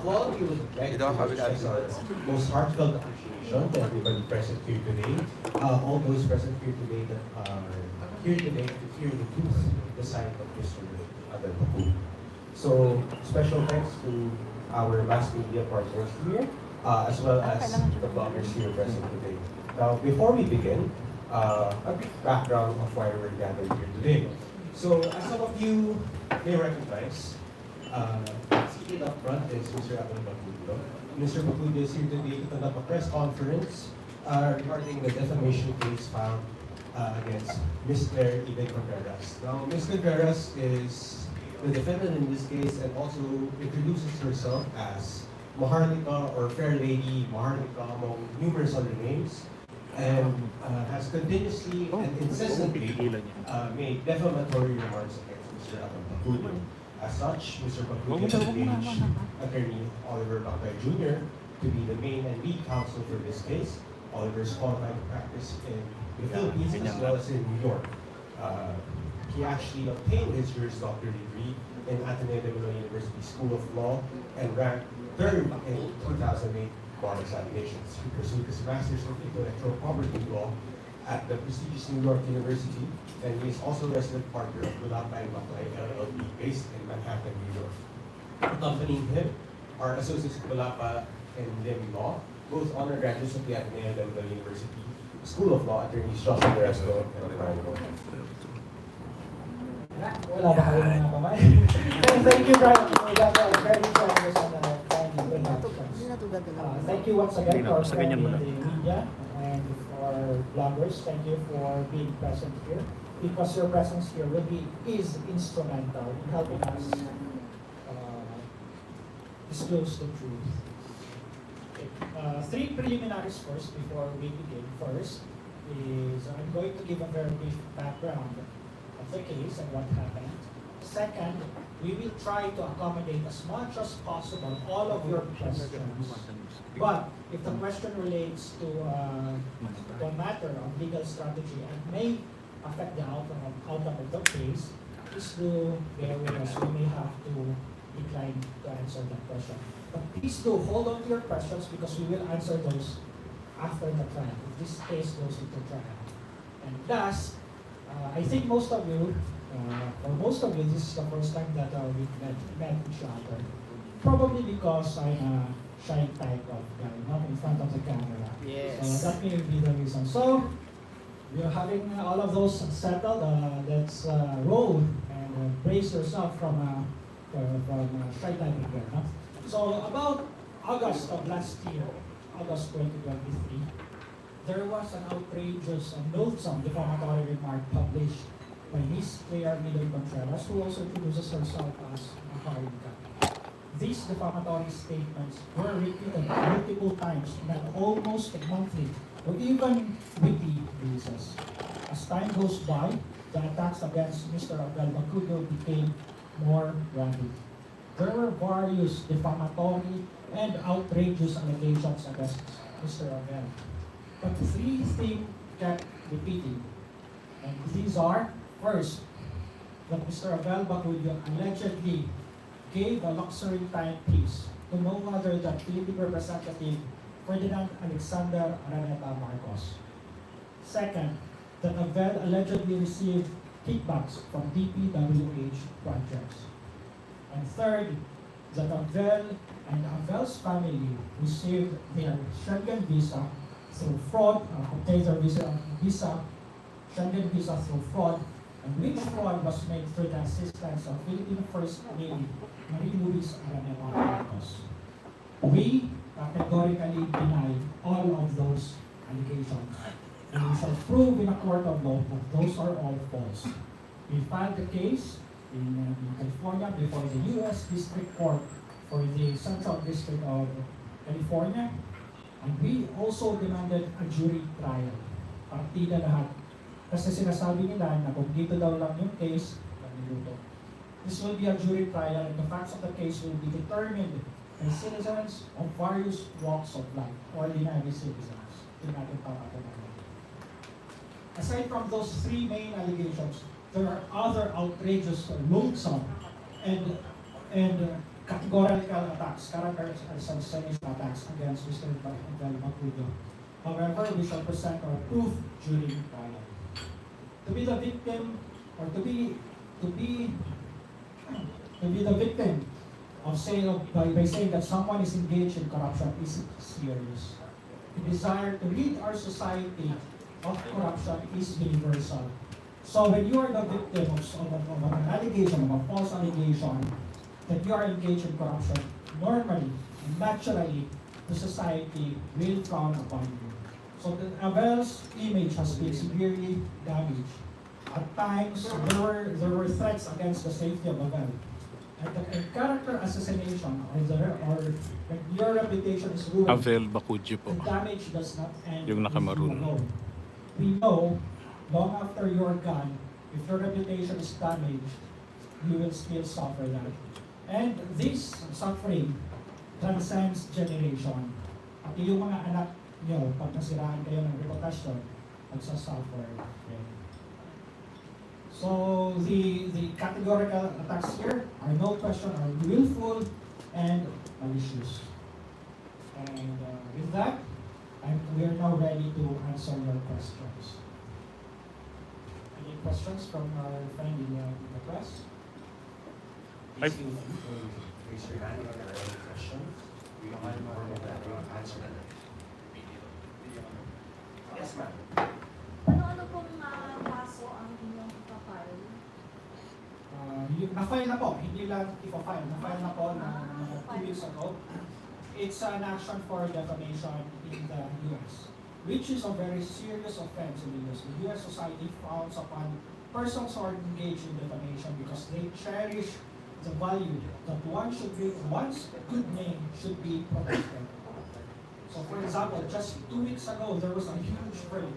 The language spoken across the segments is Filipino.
of all, we would like to express our most heartfelt appreciation to everybody present here today. All those present here today that are here today to hear the truth, the side of Mr. Avel Bacudio. So, special thanks to our mass media partners here, as well as the bloggers here present today. Now, before we begin, a brief background of why we're gathered here today. So, as some of you may recognize, seated up front is Mr. Avel Bacudio. Mr. Bacudio is here today to conduct a press conference regarding the defamation case filed against Ms. Claire Contreras. Now, Ms. Contreras is the defendant in this case and also introduces herself as Maharlika or Fair Lady Maharlika among numerous other names, and has continuously and incessantly made defamatory remarks against Mr. Avel Bacudio. As such, Mr. Bacudio has engaged Attorney Avel Bacudio Jr. to be the main and lead counsel for this case. Oliver is qualified to practice in the Philippines as well as in New York. He actually obtained his Juris Doctor degree in Atty. University School of Law and ranked third in 2008 bar examinations. He pursued his Master's of Intellectual Property Law at the prestigious New York University, and he is also resident partner of Malapa and Bacudio LLP based in Manhattan, New York. Accompanying him are associates of Malapa and Lim Law, both undergraduates of the Atty. University School of Law, attorneys Joshua Resto and Brian. Wala ba kayo mga kamay? Thank you, Brian, for that very generous and kind introductions. Thank you once again for the media and for bloggers. Thank you for being present here, because your presence here is instrumental in helping us disclose the truth. Okay. Three preliminaries first before we begin. First is I'm going to give a very brief background of the case and what happened. Second, we will try to accommodate as much as possible all of your questions. But if the question relates to a matter of legal strategy and may affect the outcome of the case, please do bear with us. We may have to decline to answer that question. But please do hold on to your questions, because we will answer those after the trial, if this case goes into trial. And thus, I think most of you, this is the first time that we've met each other. Probably because I'm a shy type of guy, not in front of the camera. Yes. So that may be the reason. So, we're having all of those settled. Let's roll and brace yourself from shy type of guy. Huh? So, about August of last year, August 2023, there was an outrageous and loathsome defamatory remark published by Ms. Claire Contreras, who also introduces herself as Maharlika. These defamatory statements were repeated multiple times on an almost monthly or even weekly basis. As time goes by, the attacks against Mr. Avel Bacudio became more rapid. There were various defamatory and outrageous allegations against Mr. Avel. But three things kept repeating. And these are, first, that Mr. Avel Bacudio allegedly gave a luxury timepiece to no other than Philippine Representative Ferdinand Alexander Araneta Marcos. Second, that Avel allegedly received kickbacks from DPWH projects. And third, that Avel and Avel's family received their Schengen visa through fraud, obtained their Schengen visa through fraud, and which fraud was made through the assistance of Philippine First Lady Marie Luis Araneta Marcos. We categorically deny all of those allegations, and we shall prove in a court of law that those are all false. We filed the case in California before the U.S. District Court for the Central District of California, and we also demanded a jury trial. Partida lahat. Kasi sinasabi nila na kung dito daw lang yung case, maniluto. This will be a jury trial, and the facts of the case will be determined by citizens of various walks of life, ordinary citizens. Hindi natin papatunayan. Aside from those three main allegations, there are other outrageous, loathsome, and categorical attacks, character assassination attacks against Mr. Avel Bacudio. However, we shall present our proof during trial. To be the victim, or to be the victim of saying by saying that someone is engaged in corruption is serious. The desire to rid our society of corruption is universal. So when you are the victim of an allegation, of a false allegation, that you are engaged in corruption, normally and naturally, the society will frown upon you. So the Avel's image has been severely damaged. At times, there were threats against the safety of Avel. And character assassination, or when your reputation is ruined, Avel Bacudio po. the damage does not end Yung with you nakamaroon. alone. We know, long after you're gone, if your reputation is damaged, you will still suffer that. And this suffering transcends generation. At yung mga anak nyo, pag nasiraan kayo ng reputasyon, magsasuffer din. So the categorical attacks here are no question are willful and malicious. And with that, we are now ready to answer your questions. Any questions from our friend in the press? Please feel free to raise your hand if you have any question. We will answer that. Yes, ma'am. Ano pong kaso ang inyong kapile? Na-file na po, hindi lang ipa-file. Na-file na po na 2 weeks ago. It's an action for defamation in the U.S., which is a very serious offense in the U.S. The U.S. society frowns upon persons who are engaged in defamation because they cherish the value that one's good name should be protected. So for example, just 2 weeks ago, there was a huge verdict.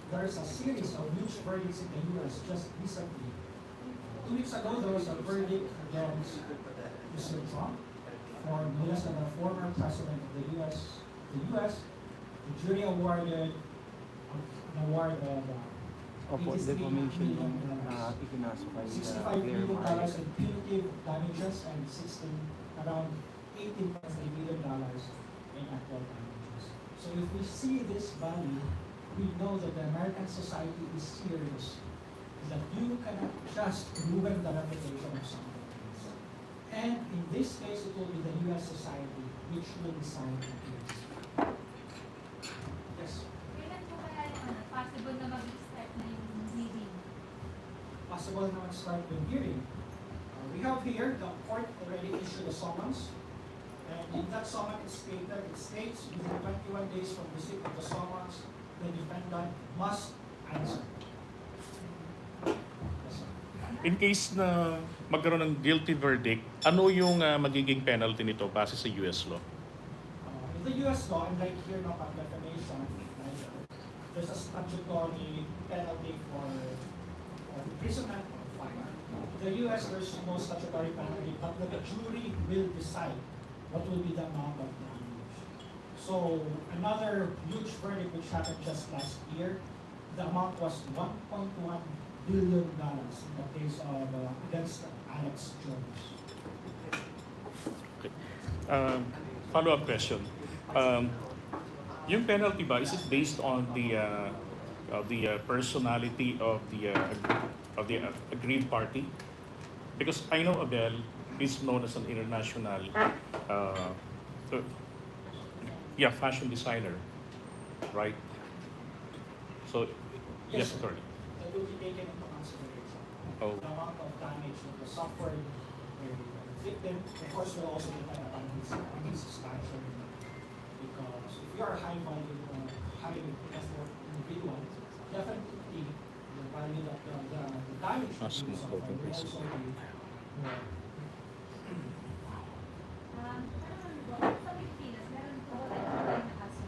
There is a series of huge verdicts in the U.S. just recently. 2 weeks ago, there was a verdict against Mr. Trump for less than a former president of the U.S. The jury awarded an award of Opo, $83 defamation million, yung ipinasa kay $65 Claire million Mark. in punitive damages and around $18.3 million in actual damages. So if we see this value, we know that the American society is serious, that you cannot just ruin the reputation of someone else. And in this case, it will be the U.S. society which will decide the case. Yes, Kailan po kaya yung possible na mag-start na yung hearing? possible na mag-start yung hearing. We have here, the court already issued a summons. And in that summons, it states within 21 days from receipt of the summons, the defendant must answer. Yes, sir. In case na magkaroon ng guilty verdict, ano yung magiging penalty nito base sa US law? In the U.S. law, unlike here no pag defamation, there's a statutory penalty for imprisonment or fine. In the U.S., there's no statutory penalty, but the jury will decide what will be the amount of damage. So another huge verdict which happened just last year, the amount was $1.1 billion in the case of against Alex Jones. Okay. Follow-up question. Yung penalty ba, is it based on the personality of the aggrieved party? Because I know Avel is known as an international fashion designer, right? So, yes, attorney. That will be taken into consideration. Oh. The amount of damage that was suffered by the victim, of course, will also depend upon his stature. Because if you are a high value, high effort individual, definitely the value that the damage that you suffer will also be more. Sa Pilipinas, meron po tayo na kaso.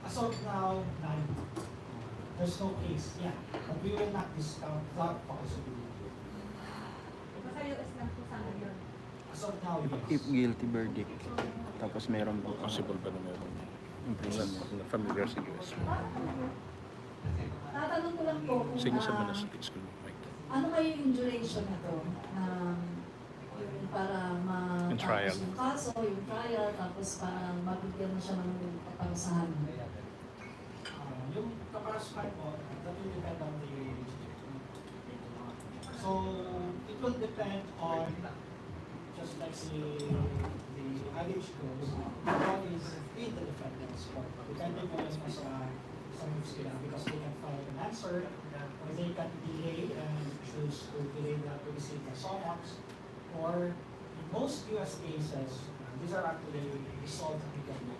As of now, none. There's no case, yeah. But we will not discount that possibility. Basta US lang po sana yun. As of now, If yes. guilty verdict, tapos meron po Possible ba na meron imprisonment. na familiar sa US? Tatanong ko lang po kung Sige sa mga sa school. ano kayo yung duration na to? para Yung trial. matapos yung kaso, yung trial, tapos para mabigyan na siya ng kaparusahan. Yung kaparusahan po, that will depend on the so it will depend on just like the adage goes, what is in the defendant's court. Depending po yun sa moves nila because they can file an answer or they can delay and choose to delay that to receive the summons. Or in most US cases, these are actually resolved amicably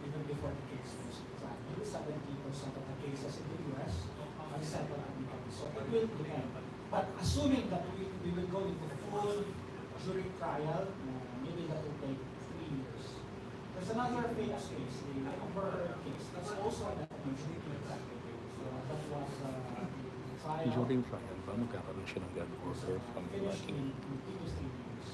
even before the case goes to trial. Maybe 70% of the cases in the US are settled amicably. So it will depend. But assuming that we will go into full jury trial, maybe that will take 3 years. There's another famous case, the Amber case. That's also an jury trial. So that was trial. During trial ba, magkakaroon siya ng gag order from the Finished working? in previous 3 years.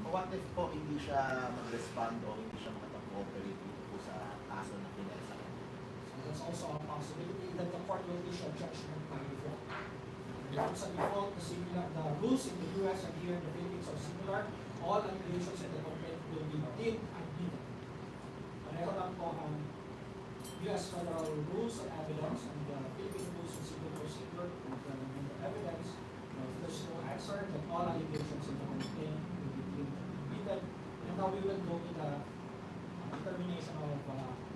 What if po hindi siya mag-respond o hindi siya makapag-cooperate dito po sa kaso na pinasa? So that's also a possibility that the court will issue a judgment by default. If it's a default, the rules in the US and here in the Philippines are similar. All allegations in the complaint will be deemed admitted. Pareho lang po ang US federal rules of evidence and the Philippine rules of civil procedure and the evidence. If there's no answer, then all allegations in the complaint will be deemed admitted. And now we will go in the determination of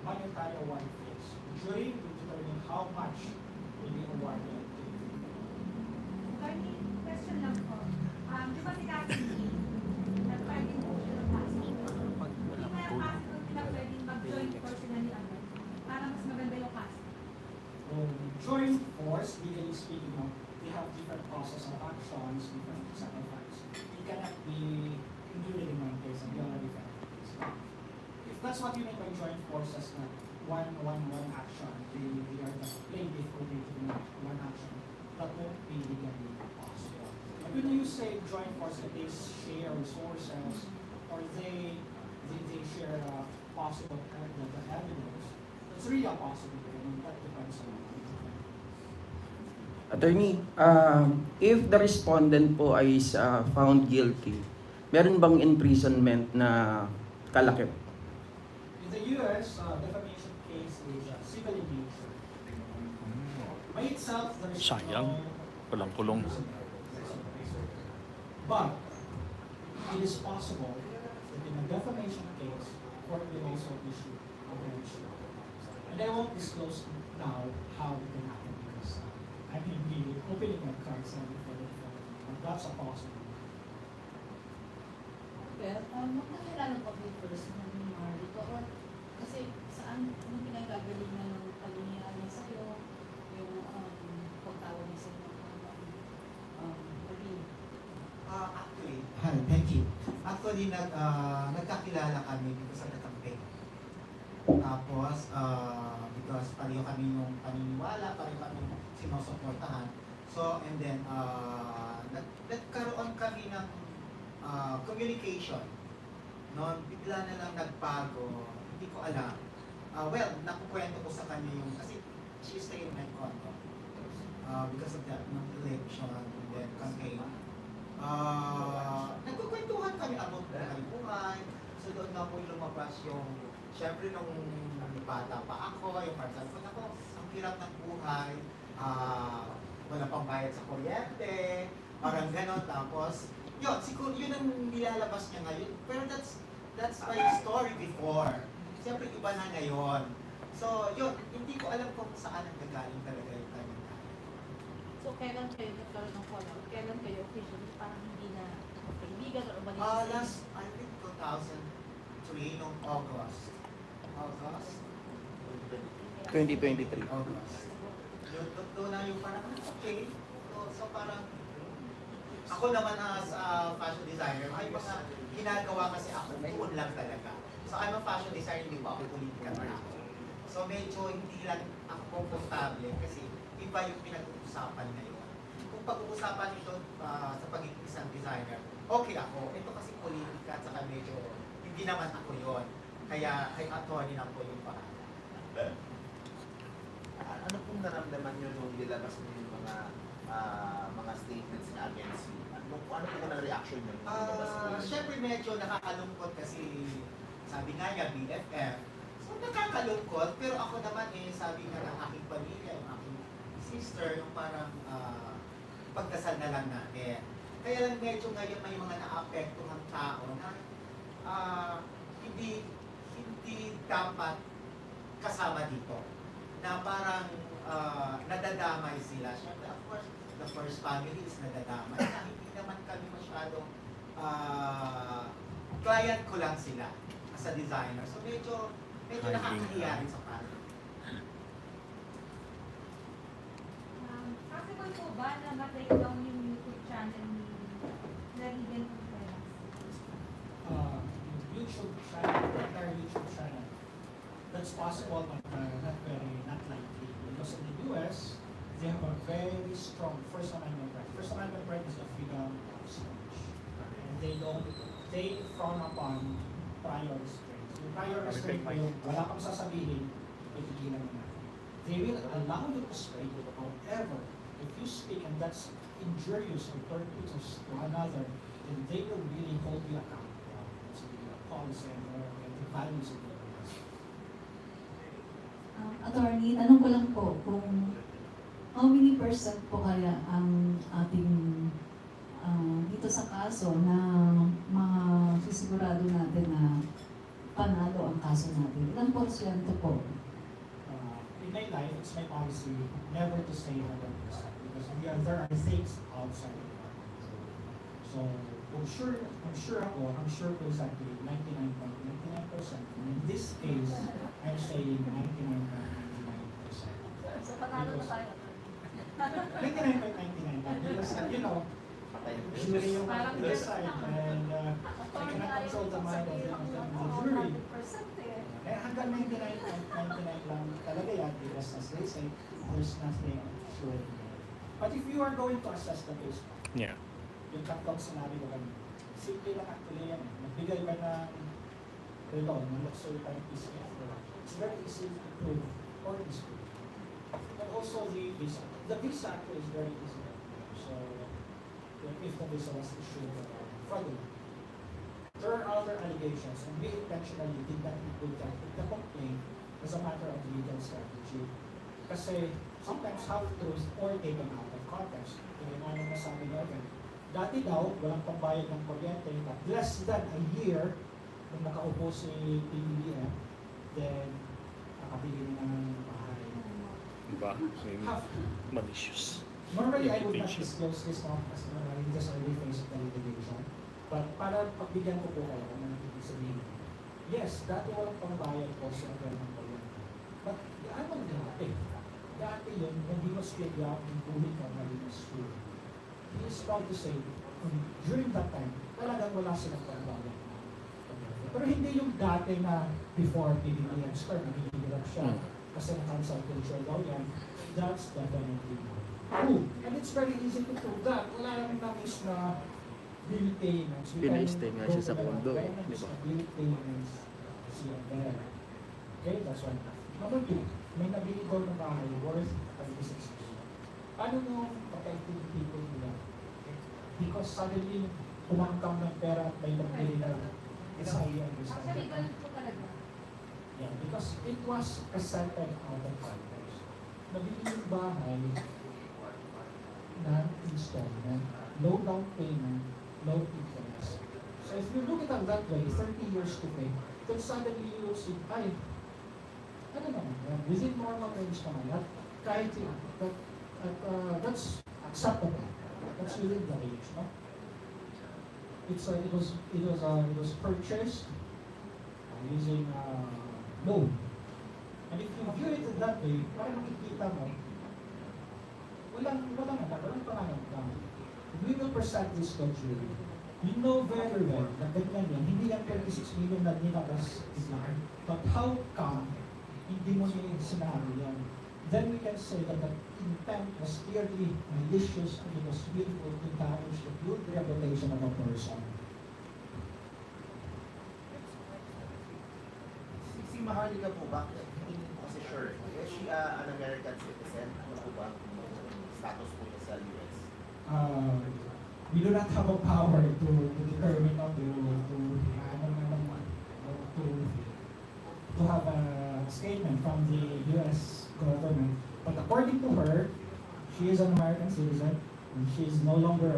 monetary award fees. The jury will determine how much will be awarded. Attorney, question lang po. Di ba si Atty, nag-filing po siya ng kaso? Hindi kaya possible sila pwedeng mag-join personally agad para mas maganda yung kaso? Joint force, legally speaking, we have different process of actions, different sacrifice. It cannot be included in one case and the other different case. If that's what you mean by joint forces, na one action, they are the plaintiff or they do not one action, that won't be legally possible. But when you say joint force, that they share resources or they share possible the evidence, it's really a possibility. I mean, that depends on Attorney, if the respondent po ay found guilty, meron bang imprisonment na kalakip? in the US, defamation case is civil in nature. By itself, there is Sayang. Walang kulong. But it is possible that in a defamation case, court will also issue a bench. And I won't disclose now how it can happen because I may be opening my cards now before the defendant. But that's a possibility. Well, magkakilala ko first ng Maharlika or kasi saan anong pinagagalingan ng paninira niya sa'yo, yung pagtawag niya sa'yo Actually, hi, thank you. Actually, nagkakilala kami dito sa campaign. Tapos, because pareho kami yung paniniwala, pareho kami sinusuportahan. So, and then, nagkaroon kami ng communication. Noon, bigla na lang nagbago, hindi ko alam. Well, nakukwento ko sa kanya yung, kasi she stayed in my condo. Because of that, ng election and then campaign. Nagkukwentuhan kami about buhay. So doon na po lumabas yung, syempre nung bata pa ako, yung parang sabi ko, ako, ang hirap ng buhay, wala pang bayad sa kuryente, parang ganon. Tapos, yun, siguro yun ang nilalabas niya ngayon. Pero that's my story before. Siyempre iba na ngayon. So yun, hindi ko alam kung saan ang gagaling talaga yung kanya. So, kailan kayo nagkaroon ng follow-up? Kailan kayo officially parang hindi na kaibigan or umalis? Last, I think 2003, noong August. 2023. August. Doon na yung parang, okay. So parang, ako naman as a fashion designer, may mga ginagawa kasi ako, tuon lang talaga. So I'm a fashion designer, hindi pa ako politika na ako. So medyo hindi lang ako komportable kasi iba yung pinag-uusapan ngayon. Kung pag-uusapan ito sa pagiging isang designer, okay ako. Ito kasi politika at saka medyo hindi naman ako yon. Kaya kay attorney lang po yung pangalan. Ano pong naramdaman nyo nung nilabas mo yung mga statements against you? Ano po ang reaction niyo? Siyempre medyo nakakalungkot kasi sabi nga niya BFF. So nakakalungkot, pero ako naman sabi nga ng aking pamilya, yung aking sister, yung parang pagdasal na lang natin. Kaya lang medyo ngayon may mga naapektuhang tao na hindi dapat kasama dito. Na parang nadadamay sila. Siyempre, of course, the first family is nadadamay. Na hindi naman kami masyadong client ko lang sila as a designer. So medyo nakakahiya rin sa parang. Possible po ba na ma-take down yung YouTube channel ni Larigan Contreras? YouTube channel, entire YouTube channel, that's possible, but not likely. Because in the US, they have a very strong First Amendment right. First Amendment right is the freedom of speech. And they frown upon prior restraints. Yung prior restraint mo yung wala kang sasabihin, pipigilan mo na. They will allow you to speak, however, if you speak and that's injurious or tortuous to another, then they will really hold you accountable. That's the policy and the values of the US. Attorney, tanong ko lang po kung how many percent po kaya ang ating dito sa kaso na masisigurado natin na panalo ang kaso natin? Ilang porsyento po? In my life, it's my policy never to say 100% because there are things outside of that. So I'm sure po exactly 99.99%. In this case, I'm saying 99.99%. So panalo na tayo. 99.99%. Because, jury yung decide and I cannot control the mind of the jury. Eh, hanggang 99.99 lang talaga yan because as they say, there's nothing sure. But if you are going to assess the case, Yeah. yung tatlong sinabi ko kanina, simple lang actually yan. Nagbigay ka ng ng luxury type PCF. It's very easy to prove or dispute. And also the visa. The visa actually is very easy to prove. So, if the visa was issued fraudulent. There are other allegations, and we intentionally did not include that in the complaint as a matter of legal strategy. Kasi sometimes half-truths or taken out of context. Yung ano nasabi niya again. Dati daw, walang pambayad ng kuryente, but less than a year nung nakaupo si PBBM, then nakabili ng bahay. Diba? Half to. Malicious. Normally, I would not disclose this now kasi in this early phase of the litigation. But para pagbigyan ko po kayo kung ano ibig sabihin. Yes, dati walang pambayad po sa ng kuryente. But ano dati? Dati yun, when he was still young, in buhay ka na rin school. He is proud to say, during that time, talagang wala silang pambayad. Pero hindi yung dati na before PBBM start, nagigilap siya. Kasi na-cancel culture daw yan. That's definitely true. And it's very easy to prove that. Wala naman na-miss na bill payments. Pinay-stay nga siya sa condo, di ba? Bill payments siya there. Okay, that's one. Number two, may nabili daw na bahay worth 36 million. Paano nung protecting people nila? Because suddenly, kumangkang ng pera at may nagbili na SIA. Actually, ganun po talaga. Yeah, because it was presented out of context. Nabili yung bahay na installment, no down payment, no interest. So if you look at it that way, 30 years to pay, then suddenly you will see, ay, ano naman, within normal range naman, at kahit that's acceptable. That's within the range, no? It was purchased using loan. And if you view it that way, parang makikita mo, walang pangalan. We will present this to jury. You know very well na ganyan yan, hindi yan 26 million na nilabas design. But how come hindi mo niya sinabi yan? Then we can say that the intent was clearly malicious and it was willful to damage the good reputation of a person. Si Maharlika po ba? Hindi po kasi sure. Is she an American citizen? Ano po ba status po niya sa US? we do not have a power to determine or to have a statement from the U.S. government. But according to her, she is an American citizen. And she's no longer,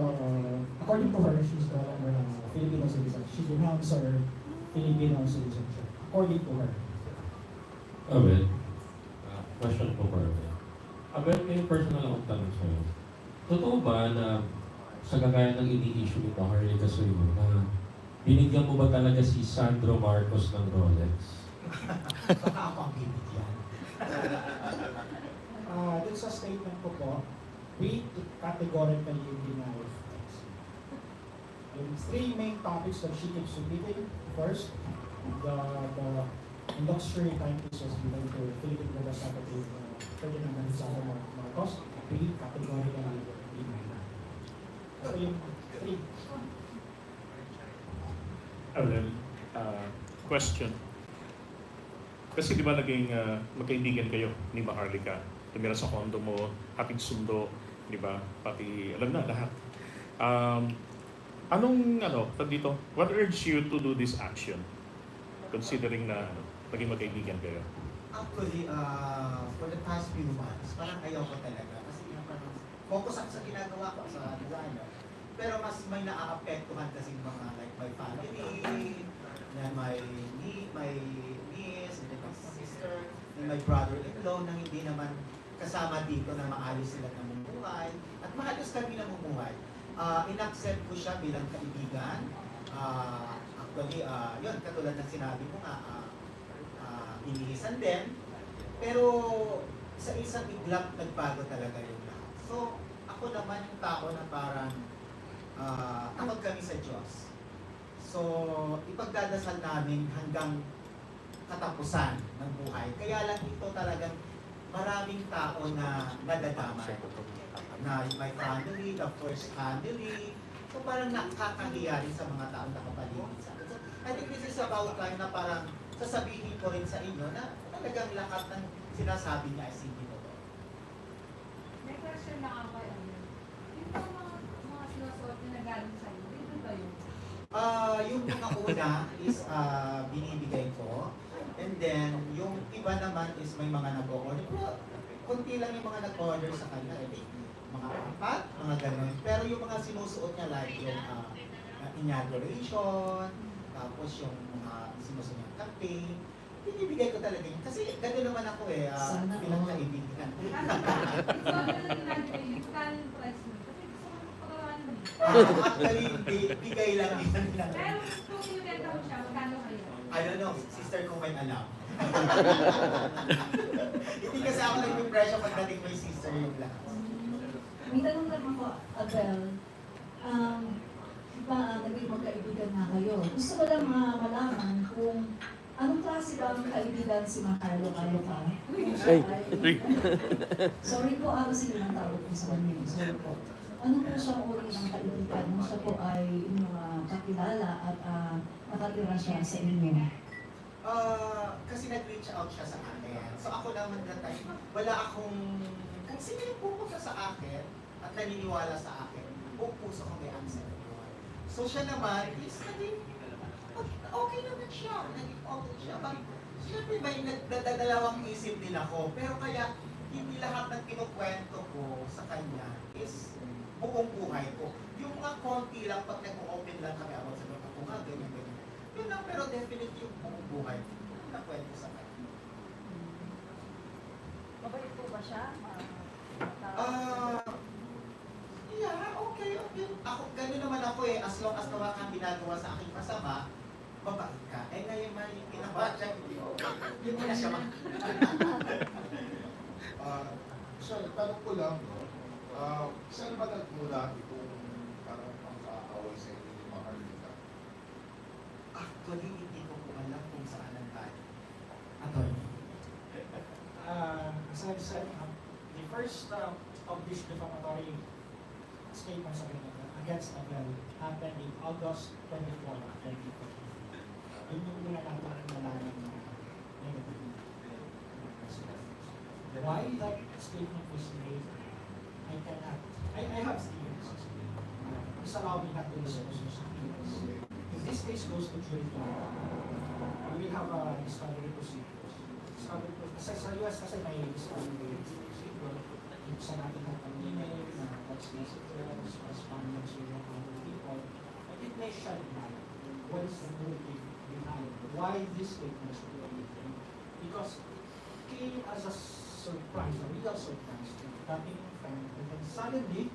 according to her, she's no longer a Filipino citizen. She renounced her Filipino citizenship, according to her. Avel, question po para Avel. Avel, may personal akong tanong sa'yo. Totoo ba na sa kagaya ng ini-issue ni Maharlika sa'yo na binigyan mo ba talaga si Sandro Marcos ng Rolex? Baka ako ang binigyan. Dun sa statement ko po, we categorically deny this. Yung three main topics that she keeps repeating. First, the luxury timepieces given to Philippine representative Ferdinand Marcos. We categorically deny that. So yung three. Avel, question. Kasi di ba naging magkaibigan kayo ni Maharlika? Tumira sa kondo mo, hatid sundo, di ba? Pati alam na lahat. Dito, what urged you to do this action? Considering na naging magkaibigan kayo. Actually, for the past few months, parang ayaw ko talaga. Kasi parang focus ako sa ginagawa ko sa designer. Pero mas may naaapektuhan kasi mga like my family, na my niece, my sister, and my brother-in-law na hindi naman kasama dito na maayos sila namumuhay. At maayos kami namumuhay. In-accept ko siya bilang kaibigan. Actually, yun, katulad ng sinabi ko nga, inihisan din. Pero sa isang iglap, nagbago talaga yung lahat. So, ako naman yung tao na parang takot kami sa Diyos. So, ipagdadasal namin hanggang katapusan ng buhay. Kaya lang ito talagang maraming tao na nadadamay. Na my family, the first family. So, parang nakakahiya rin sa mga taong nakapaligid sa akin. So, I think this is about time na parang sasabihin ko rin sa inyo na talagang lahat ng sinasabi niya ay hindi totoo. May question na ako kayo. Yung mga sinusuot na nagaling sa'yo, dito ba yun? Yung mga una is binibigay ko. And then, yung iba naman is may mga nag-o-order. Pero, kunti lang yung mga nag-order sa kanya. I think, mga apat, mga ganun. Pero yung mga sinusuot niya like yung inauguration, tapos yung mga sinusuot niya campaign, binibigay ko talaga yun. Kasi gano'n naman ako bilang kaibigan. Actually, bigay lang yun lang. Pero kung pinibenta mo siya, magkano kayo? I don't know, sister ko may alam. Hindi kasi ako nag-impression pagdating may sister yung lahat. May tanong lang ako, Avel. Naging magkaibigan na kayo. Gusto ko lang malaman kung anong klase ba ang kaibigan si Maharlika ka? Sorry po, kasi yun ang tawag ko sa kanya. Sorry po. Ano po siyang uri ng kaibigan? Siya po ay kakilala at nakatira siya sa inyo. Kasi nag-reach out siya sa akin. So ako naman that time, wala akong, kung sino yung pupunta sa akin at naniniwala sa akin, buong puso ko may answer. So siya naman is naging, okay naman siya. Naging okay siya. Siyempre may nagdadalawang isip din ako. Pero kaya hindi lahat ng kinukwento ko sa kanya is buong buhay ko. Yung mga konti lang pag nag-open lang kami about sa mga bunga, ganyan. Yun lang, pero definitely yung buong buhay ko. Nakwento sa kanya. Mabait po ba siya? Yeah, okay. Ako, gano'n naman ako as long as nawa kang ginagawa sa aking masama, mabait ka. Ngayon may pinabadya, hindi mo na siya Sir, tanong ko lang, saan ba nagmula itong parang pang-aaway sa inyo ni Maharlika? Actually, hindi ko po alam kung saan ang tayo. Atty. As I've said, the first of this defamatory statements against Avel happened in August 24, 2014. Yun yung muna natin nalaman na negative. Why that statement was made, I cannot. I have 3 years. please allow me not to discuss this case. If this case goes to jury, we will have a discovery procedure. Kasi sa US kasi may discovery procedure. Sa natin ng pamangkin, what's necessary, correspondence with other people. But it may shed light. What is the motive behind why this statement should be made? Because it came as a surprise, a real surprise to coming from, and then suddenly,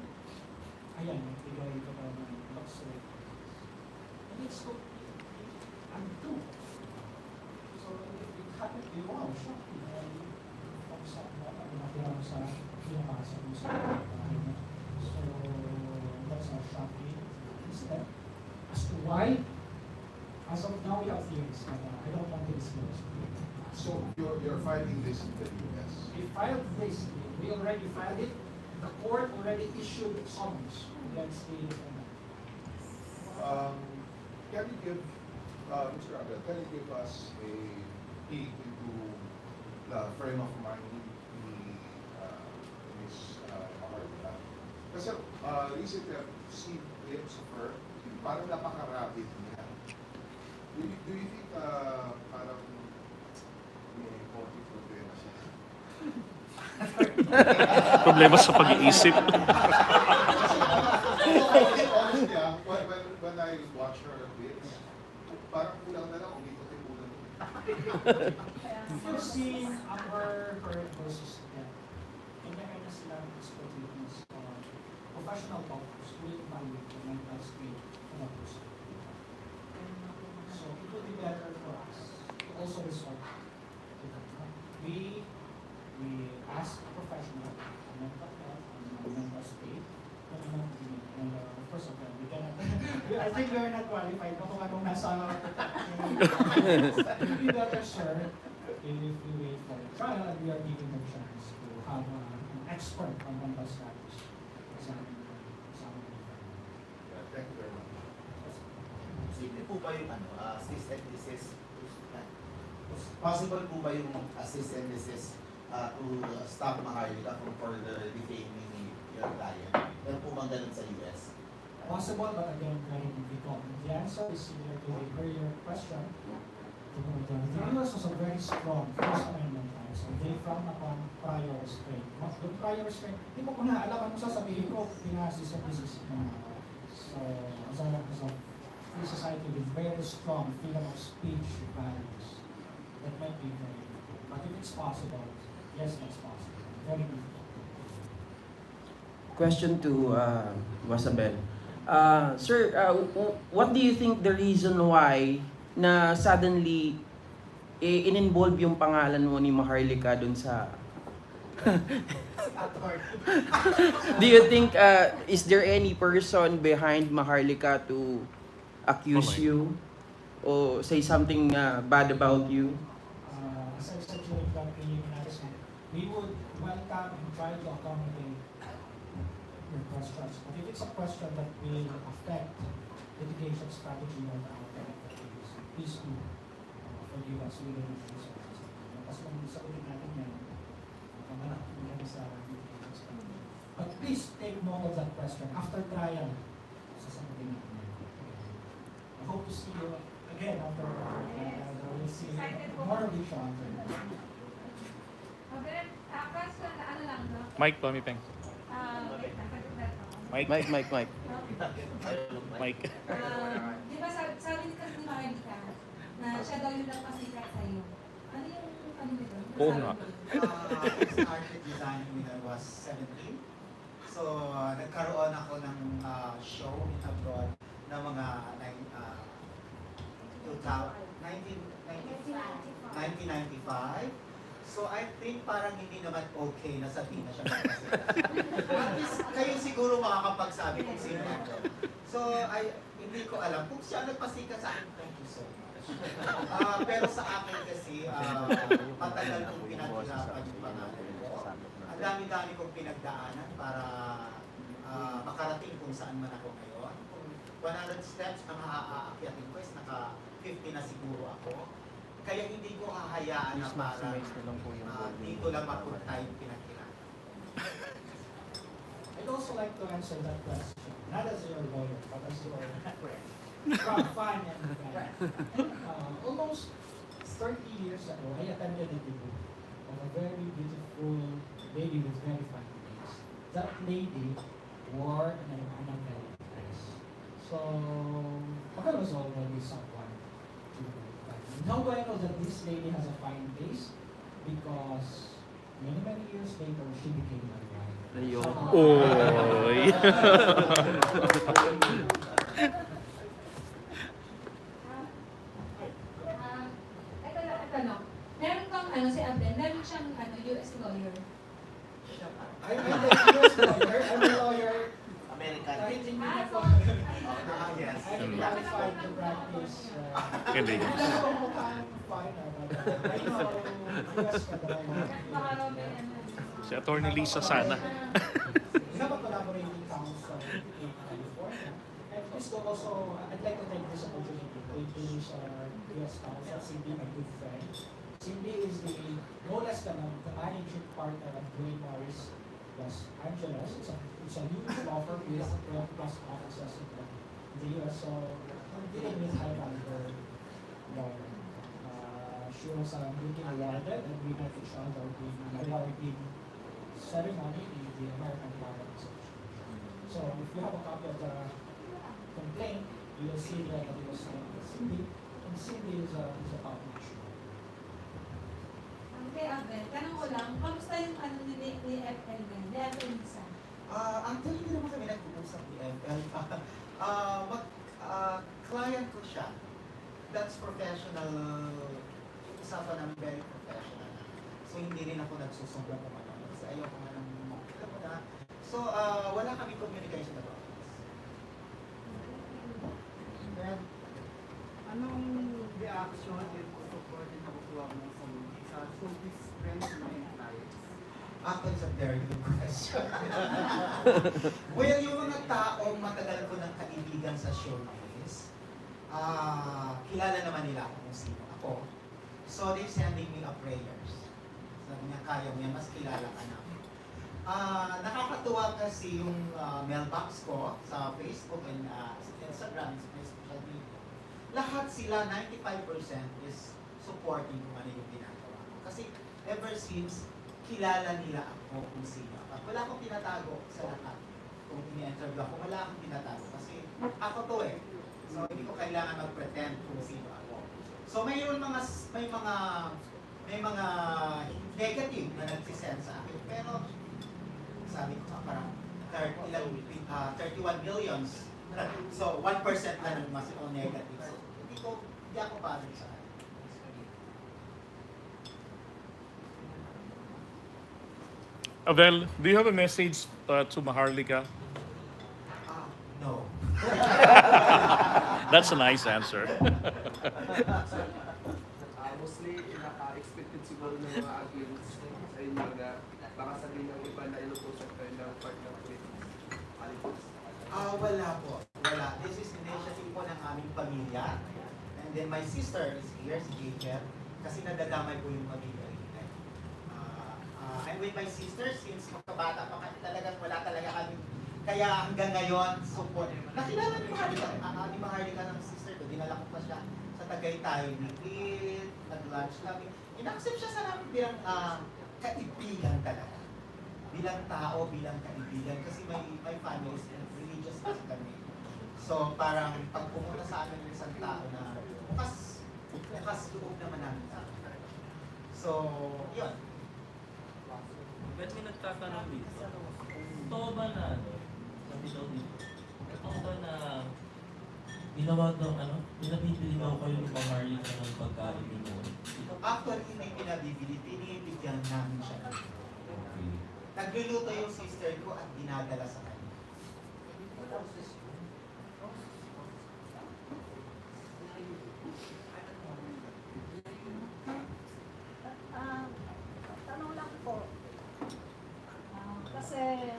ayan, bigay ito pa ng box rate. And it's so undo. So it happened to you, wow, shocking. Sa nakatira mo sa pinapasa mo sa so that's a shocking step. As to why, as of now we have theories, but I don't want to disclose. So you're filing this in the US? We filed this, we already filed it, the court already issued summons against the defendant. Can you give, Mr. Avel, can you give us a peek into the frame of mind ni Ms. Maharlika? Kasi recently I've seen clips of her, parang napaka-rapid niya. Do you think parang may konting problema siya? Problema sa pag-iisip. Honestly, when I watch her bits, parang kulang na lang umikot-ikulan. If you see our current versus them, kanya-kanya silang expertise on professional doctors who will evaluate the mental state of a person. So it would be better for us to also resort to that. We ask a professional on mental health, on mental state, but first of all, we cannot, I think we are not qualified kung anong nasa it would be better, sir, if we wait for the trial and we are given the chance to have an expert on mental status examine Thank you very much. Simple po ba yung assist and desist? Possible po ba yung assist and desist to stop Maharlika from further defaming your client? Meron po bang ganun sa US? Possible, but again, very difficult. The answer is similar to the earlier question. The US was a very strong First Amendment time, so they frown upon prior restraint. The prior restraint, hindi mo kung alam ano sasabihin ko, pinasis at this is so, as a free society with very strong freedom of speech values, that might be very difficult. But if it's possible, yes, it's possible. Very difficult. Question to Wasabel. Sir, what do you think the reason why na suddenly in-involve yung pangalan mo ni Maharlika dun sa do you think is there any person behind Maharlika to accuse you or say something bad about you? As I said during the preliminaries, we would welcome and try to accommodate your questions. But if it's a question that will affect litigation strategy of our case, please do forgive us. We don't answer. Kasi kung sagutin natin yan, pamanak yan sa litigation strategy. But please take note of that question. After trial, sasagutin natin yan. I hope to see you again after we'll see more of each other. Question na ano lang, no? Mike, Tommy Peng. Mike. Mike. Mike. Di ba sabi ni kasi ni Maharlika na siya daw yung nagpasikat sa'yo. Ano yung ano nito? Oo nga. I started designing when I was 17. So, nagkaroon ako ng show in abroad na mga 1995. So I think parang hindi naman okay na sabihin na siya magpasikat. At least kayo siguro makakapagsabi kung sino ako. So hindi ko alam kung siya nagpasikat sa akin. Thank you so much. Pero sa akin kasi matagal kong pinaghirapan yung pangalan ko. Ang dami-dami kong pinagdaanan para makarating kung saan man ako ngayon. Kung 100 steps ang aakyatin ko is naka 50 na siguro ako. Kaya hindi ko hahayaan na para dito lang mapunta yung pinagkailangan. I'd also like to answer that question. not as your lawyer, but as your friend. From fun and friend. Almost 30 years ago, I attended a debut of a very beautiful lady with very fine face. That lady wore an angelic dress. So, Avel was already someone to like. How do I know that this lady has a fine face? Because many years later, she became my wife. Oy. Ito lang, tanong. Meron kang si Avel, meron siyang US lawyer. I'm not a US lawyer, I'm a lawyer. American. Kahit hindi na po. Yes. I'm qualified to practice. Kaibigan. Wala akong mukhang finer, but I know US ka Maharlika. Si Atty. Lisa sana. We have a collaborating council in California. And this also, I'd like to take this opportunity to introduce our US council, Cindy, my good friend. Cindy is no less than the managing partner of Green Morris Los Angeles. It's a huge law firm with 12 plus offices in the US. So I'm dealing with high caliber lawyer. She was being awarded and we met each other in awarding ceremony in the American Bar Association. So if you have a copy of the complaint, you will see that it was signed by Cindy. And Cindy is a public issue. Kay Avel, tanong ko lang, kamusta yung ni FL na, ni FL Lisa? Actually, hindi naman kami nag-uusap ni FL. Client ko siya. That's professional. Usapan namin very professional. So, hindi rin ako nagsusumbra kung ano. Kasi ayoko nga ng alam mo na. So, wala kami communication about this. Then, Anong reaction and support na nakukuha mo sa showbiz friends mo and clients? actually, it's a very good question. Well, yung mga taong matagal ko ng kaibigan sa showbiz, kilala naman nila ako kung sino ako. So, they're sending me a prayers. Sabi niya, kaya mo yan, mas kilala ka namin. Nakakatuwa kasi yung mailbox ko sa Facebook and Instagram, sa social media. Lahat sila, 95% is supporting kung ano yung ginagawa ko. Kasi ever since, kilala nila ako kung sino. At wala akong tinatago sa lahat. Kung ini-interview ako, wala akong tinatago. Kasi ako to eh. So, hindi ko kailangan mag-pretend kung sino ako. So, may mga negative na nagsisend sa akin. Pero, sabi ko parang 31 millions. So, 1% na ng mas negative. So, hindi ako bothered sa akin. Avel, do you have a message to Maharlika? No. That's a nice answer. Mostly, naka-expected siguro ng mga agents sa inyo na baka sabihin ng iba na inutusan kayo ng part ng politics. Wala po. Wala. This is initiative po ng aming pamilya. And then my sister is here, si Jacob, kasi nadadamay po yung pamilya rin. I'm with my sister since magkabata pa kasi talagang wala talaga kami. Kaya hanggang ngayon, support. Nakilala ni Maharlika ng sister ko. Dinala ko pa siya sa Tagaytay. Nag-eat, nag-lunch kami. In-accept siya sa namin bilang kaibigan talaga. Bilang tao, bilang kaibigan. Kasi my family is religious kasi kami. So parang pag pumunta sa amin ng isang tao na bukas loob naman namin sa akin. So, yun. Ba't may nagtatanong dito? Totoo ba na, sabi daw dito, totoo ba na ginawa daw, pinabibili daw kayo ni Maharlika ng pagkain ninyo? Actually, hindi pinabibili, pinibigyan namin siya. Okay. Nagluluto yung sister ko at dinadala sa kanya. Tanong lang po. Kasi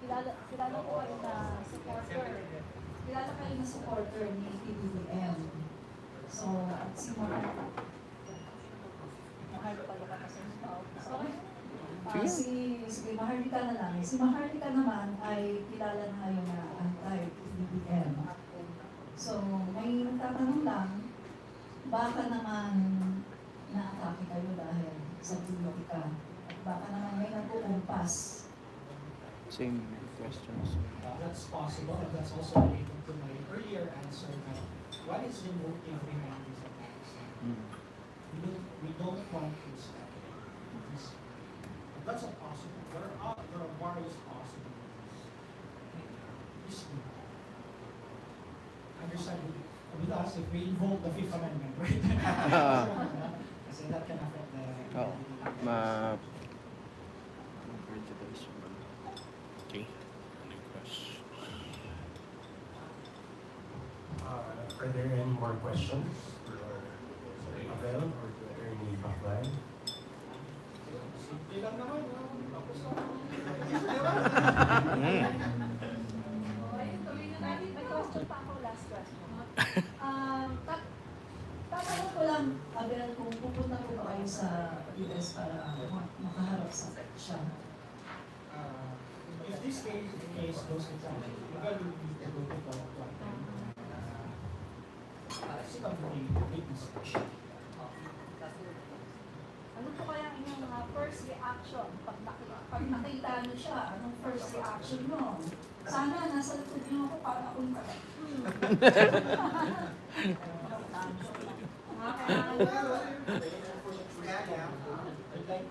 kilala ko kayo na supporter. Kilala kayo na supporter ni PBBM. So, at si Mahal pala ka kasi si Maharlika na lang. Si Maharlika naman ay kilala na ngayon na like BBM. So, may nagtatanong lang, baka naman na-atake kayo dahil sa politika at baka naman may nagkukumpas. Same questions. That's possible, and that's also related to my earlier answer that what is the motive behind these attacks? We don't want this happening. That's a possible. There are various possibilities. Understand with us if we invoke the Fifth Amendment, right? Kasi that can affect the... Oo. Okay. Any questions? Are there any more questions for Avel or to Attorney Baclan? Simple lang naman, no? Tapos na. Ayun, tuloy na natin. May question pa ako, last question. Tatanong ko lang, Abel, kung pupunta ko ba kayo sa US para makaharap sa siya. If this case goes to trial, we will need to go to court to sit on the witness. Ano po kaya ang inyong first reaction pag nakita niyo siya? Anong first reaction mo? Sana nasa likod niyo ako para ako yung kaya. I'd like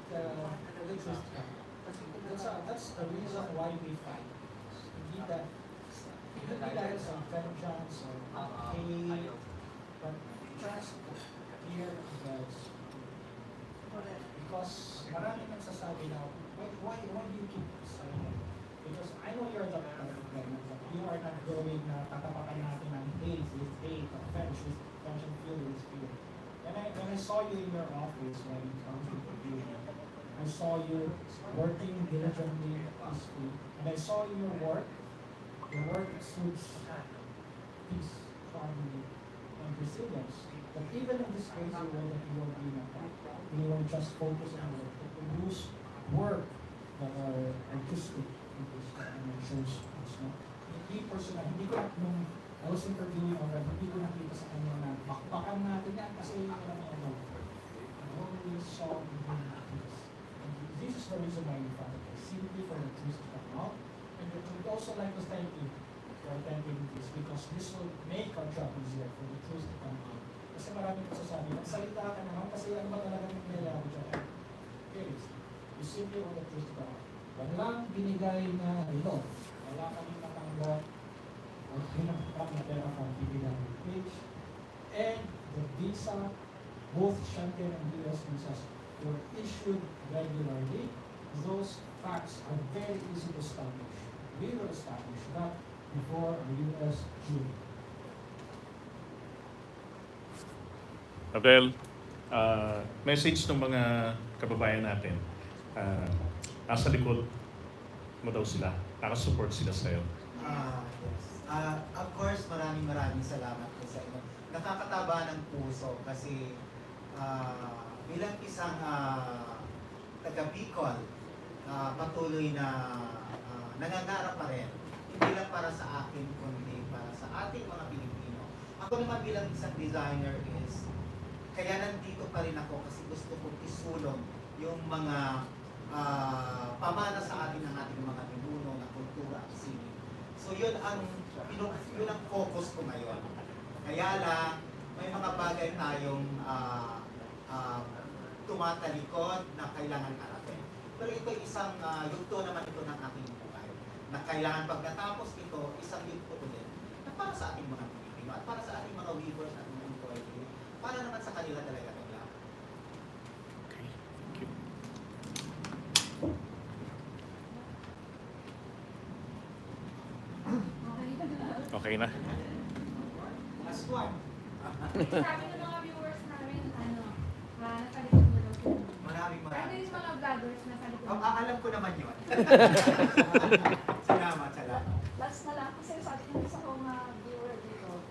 that's the reason why we fight. Hindi dahil sa vengeance or hate, but just clear ourselves. Because maraming nagsasabi na, why do you keep silent? Because I know you're the pregnant, but you are not going na tatapakan natin ng hate with hate, offense with offense, fear with fear. When I saw you in your office when it comes to the I saw you working diligently, peacefully, and I saw your work exudes peace, harmony, and resilience. But even in this crazy world that you will be in, you will just focus on work, to produce work that are artistic, and shows us. Hindi personal, hindi ko nung I was interviewing already, hindi ko nakita sa kanya na bakbakan natin yan kasi ano. I only saw this is the reason why we found it. Simply for the truth to come out. And we'd also like to thank you for attending this because this will make our job easier for the truth to come out. Kasi maraming nagsasabi, nagsalita ka naman kasi ano ba talaga nangyayari dyan? Okay, you simply want the truth to come out. Walang binigay na ilo. Wala kaming natanggap o pinakapag na pera from kaibigan page. And the visa, both Schengen and US visas, were issued regularly. Those facts are very easy to establish. We will establish that before a U.S. jury. Avel, message ng mga kababayan natin. Nasa likod mo daw sila. Nakasupport sila sa'yo. Yes. Of course, maraming salamat po sa inyo. Nakakataba ng puso kasi bilang isang taga-Bicol, patuloy na nangangarap pa rin. Hindi lang para sa akin, kundi para sa ating mga Pilipino. Ako naman bilang isang designer is, kaya nandito pa rin ako kasi gusto kong isulong yung mga pamana sa atin ng ating mga ninuno na kultura at sining. So yun ang focus ko ngayon. Kaya lang, may mga bagay tayong tumatalikod na kailangan harapin. Pero ito isang yugto naman ito ng ating buhay. Na kailangan pag natapos ito, isang yugto ulit. Na para sa ating mga Pilipino at para sa ating mga weavers at mga employee. Para naman sa kanila talaga kailangan. Okay, thank you. Okay na. Last one. Sabi ng mga viewers namin, nakalikod mo daw sila. Maraming. Ano yung mga vloggers na nakalikod mo? Alam ko naman yun. Salamat. Last na lang, kasi sabi ng isa kong viewer dito,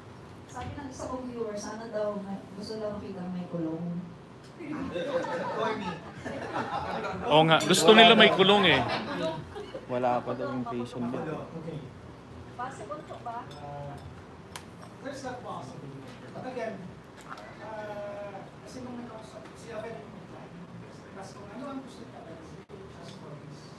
sabi ng isa kong viewer, sana daw gusto lang makita may kulong. For me. Oo nga, gusto nila may kulong eh. Wala pa daw yung patient bill. Okay. Possible po ba? There's that possibility. But again, kasi nung nakausap, si Avel yung mag-plan. Kasi kung ano ang gusto niya, just for his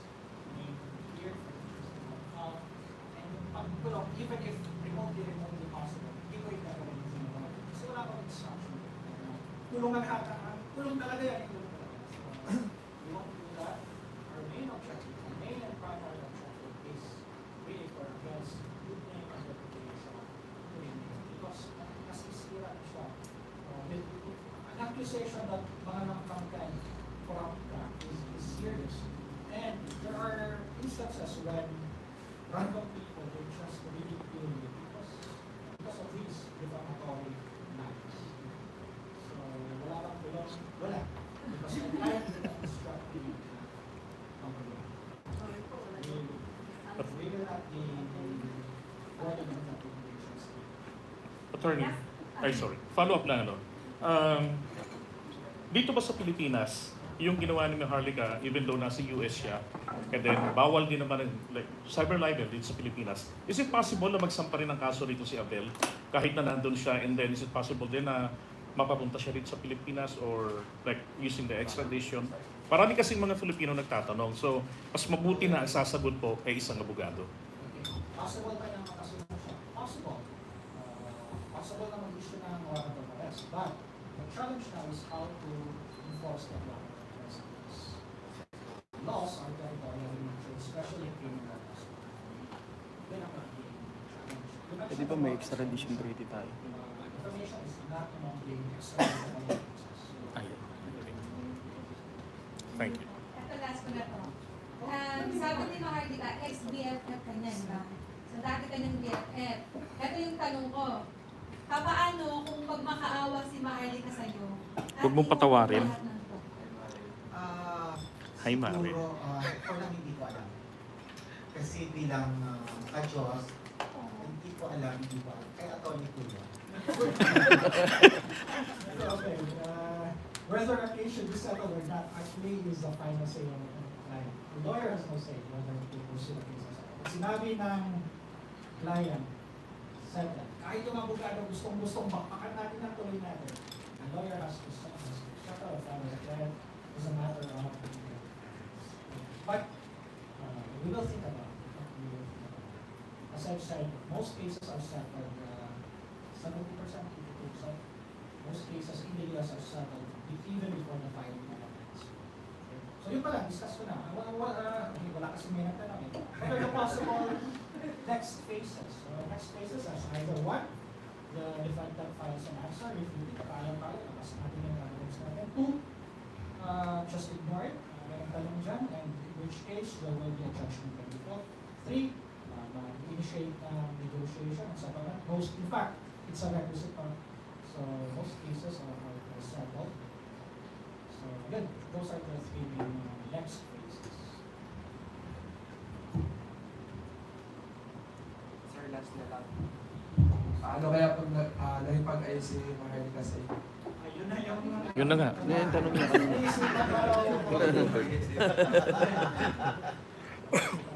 name here, and pag-tulong, even if remotely possible, hindi ko yung gagawin sa mga. Kasi wala akong instruction. Tulungan tulong talaga yan. Tulong talaga. We won't do that. Our main objective, our main and primary objective is really for against good name and reputation. Because nasisira siya. An accusation that mga nangkangkan corrupt ka is serious. And there are instances when random people will just ridicule you because of these defamatory lines. So, wala kang tulong, wala. Because the client did not instruct the company. We will not be working on that regulations. Attorney, sorry. Follow up lang ano. Dito ba sa Pilipinas, yung ginawa ni Maharlika, even though nasa US siya, and then bawal din naman like cyber libel dito sa Pilipinas, is it possible na magsampa rin ng kaso rito si Avel kahit na nandun siya, and then is it possible din na mapapunta siya rito sa Pilipinas or like using the extradition? Marami kasing mga Filipino nagtatanong, so mas mabuti na ang sasagot po ay isang abogado. Possible ba yung makasunod siya? Possible. Possible na mag-issue ng warrant of arrest. But the challenge now is how to enforce that warrant of arrest. Laws are territorial in nature, especially criminal laws. Yun ang magiging challenge. Pwede ba may extradition treaty tayo? Information is not among the extradition cases. Ayun. Thank you. Ito last ko na to. Sabi ni Maharlika, ex-BFF ka niya, di ba? So dati ka niyang BFF. Ito yung tanong ko. Paano kung magmakaawa si Maharlika sa'yo? Huwag mong patawarin. Hi, Mari. Siguro, ako lang hindi ko alam. Kasi bilang ka-Diyos, hindi ko alam, hindi ko alam. Kaya Atty. Tila. Okay. Whether a case should be settled or not actually is the final say of the client. The lawyer has no say whether to pursue the case or not. Pag sinabi ng client, settle. Kahit yung abogado gustong bakpakan natin ang tuloy natin, the lawyer has to settle for the client is a matter of but we will think about it. As I've said, most cases are settled 70%, 82%. Most cases in the US are settled even before the filing of evidence. So yun pala, discuss ko na. Wala kasi may nagtanong. What are the possible next phases? So next phases is either one, the defendant files an answer, refuting, kaya-kaya, labas natin yung evidence natin. Two, just ignore it. May nagtanong dyan, and in which case, there will be a judgment by default. Three, initiate negotiation and settlement. In fact, it's a requisite part. So most cases are settled. So again, those are the three main next phases. Sir, last na lang. Ano kaya pag nakipag-ayos si Maharlika sa iyo? Ayun na yung... Yun na nga. Yan, tanong niya kanina.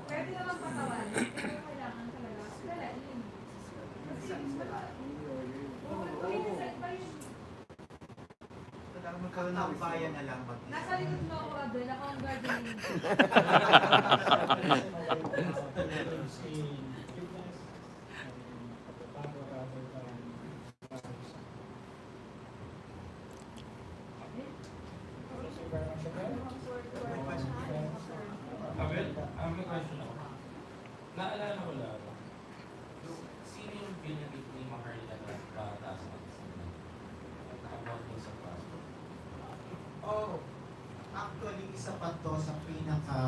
Pwede naman patawarin. Pero kailangan talaga. Dalain. Magkababayan na lang mag Nasa likod mo ako, Abel. Ako ang guardian. Avel, may question ako. Naalala ko lang, sino yung binigit ni Maharlika na pataas ng kasama? About mo sa passport. Oh, actually, isa pa to sa pinaka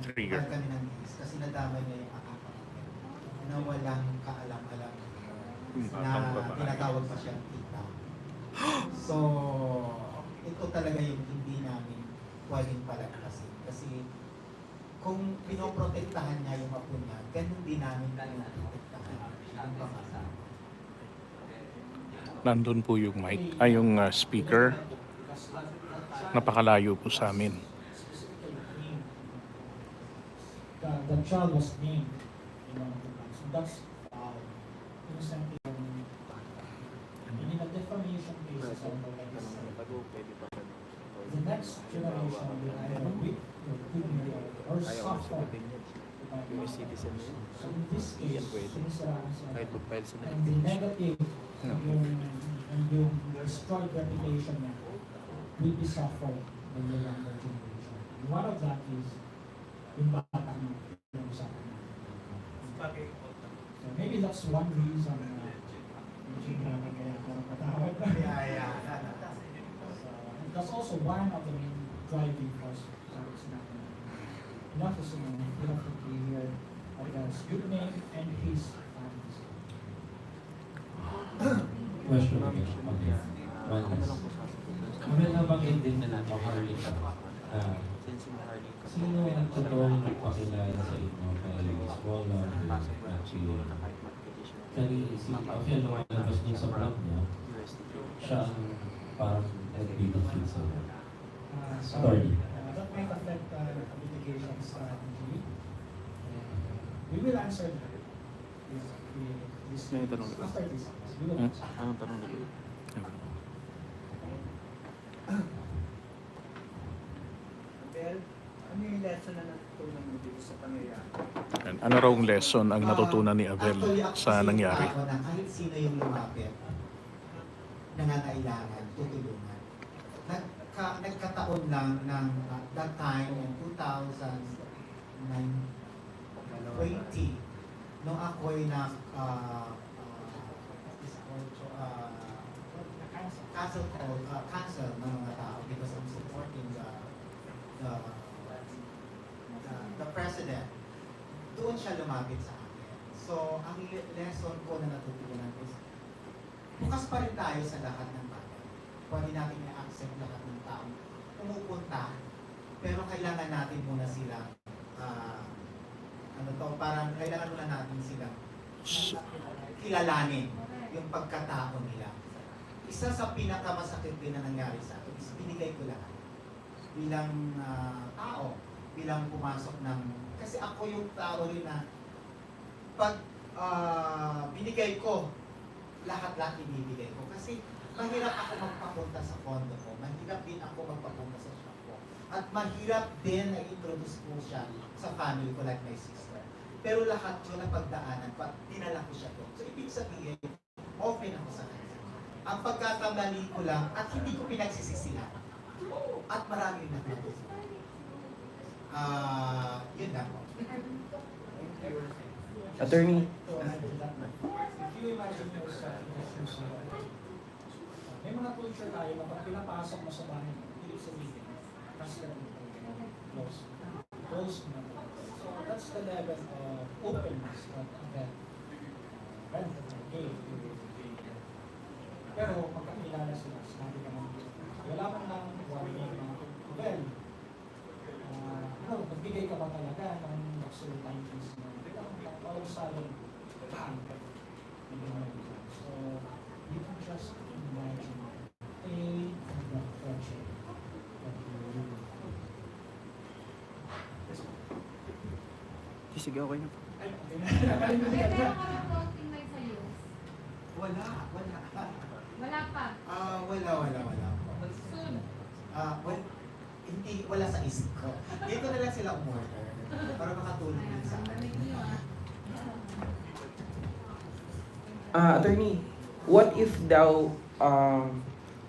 Trigger. kami ng case kasi nadamay niya yung akapangkin na walang kaalam-alam na tinatawag pa siyang tita. So, ito talaga yung hindi namin pwedeng palagpasin. Kasi kung pinoprotektahan niya yung apo niya, ganun din namin pinoprotektahan yung pangalan. Nandun po yung mic, yung speaker. Napakalayo po sa amin. The the child was named in one of the plans. So that's innocently in a defamation case or something like this. The next generation will either weak or suffer. So in this case, since and the negative and yung destroyed reputation niya will be suffered by the younger generation. And one of that is yung bata na yung usapan natin. So maybe that's one reason that's also one of the main driving forces. Enough is enough to be here as good name and his families. Question again. Okay. One last. Kami nabanggit din na natin, Maharlika. Sino ang totoong nagpakilala sa inyo kay Swalla, Atty? Si Avel lumalabas din sa vlog niya, siya ang parang nag-big sa story. That might affect litigation strategy. We will answer that. After this. We will answer. Anong tanong nito? Avel, ano yung lesson na natutunan mo dito sa pangyayari? Ano raw lesson ang natutunan ni Avel sa nangyari? Ako na kahit sino yung lumapit, nangangailangan, tutulungan. Nagkataon lang ng that time in 2020, nung ako'y cancel ng mga tao because I'm supporting the president. Doon siya lumapit sa akin. So, ang lesson ko na natutunan is, bukas pa rin tayo sa lahat ng bagay. Pwede natin i-accept lahat ng taong pumupunta, pero kailangan natin muna sila, parang kailangan muna natin sila kilalanin yung pagkatao nila. Isa sa pinakamasakit din na nangyari sa akin is binigay ko lahat bilang tao, bilang pumasok ng, kasi ako yung tao rin na pag binigay ko, lahat-lahat ibibigay ko. Kasi mahirap ako magpapunta sa condo ko, mahirap din ako magpapunta sa shop ko, at mahirap din na introduce ko siya sa family ko like my sister. Pero lahat yun na pagdaanan, dinala ko siya doon. So ibig sabihin, open ako sa kanya. Ang pagkakamali ko lang, at hindi ko pinagsisisihan. At marami yung natutunan. Yun lang po. Attorney. If you imagine yourself in a shoes, may mga culture tayo na pag pinapasok mo sa bahay, hindi sabihin, kasi close na. So that's the level of openness that gave. Pero pagkakilala sila, sinabi ka naman, wala man lang well, nagbigay ka ba talaga ng luxury times na pausalong bank? So, you can just imagine the friendship that you really Sige, okay na. Meron ka bang clothing line sa US? Wala. Wala pa. Wala. Soon. Well, hindi, wala sa isip ko. Dito na lang sila umorder para makatulong din sa akin. Attorney, what if daw,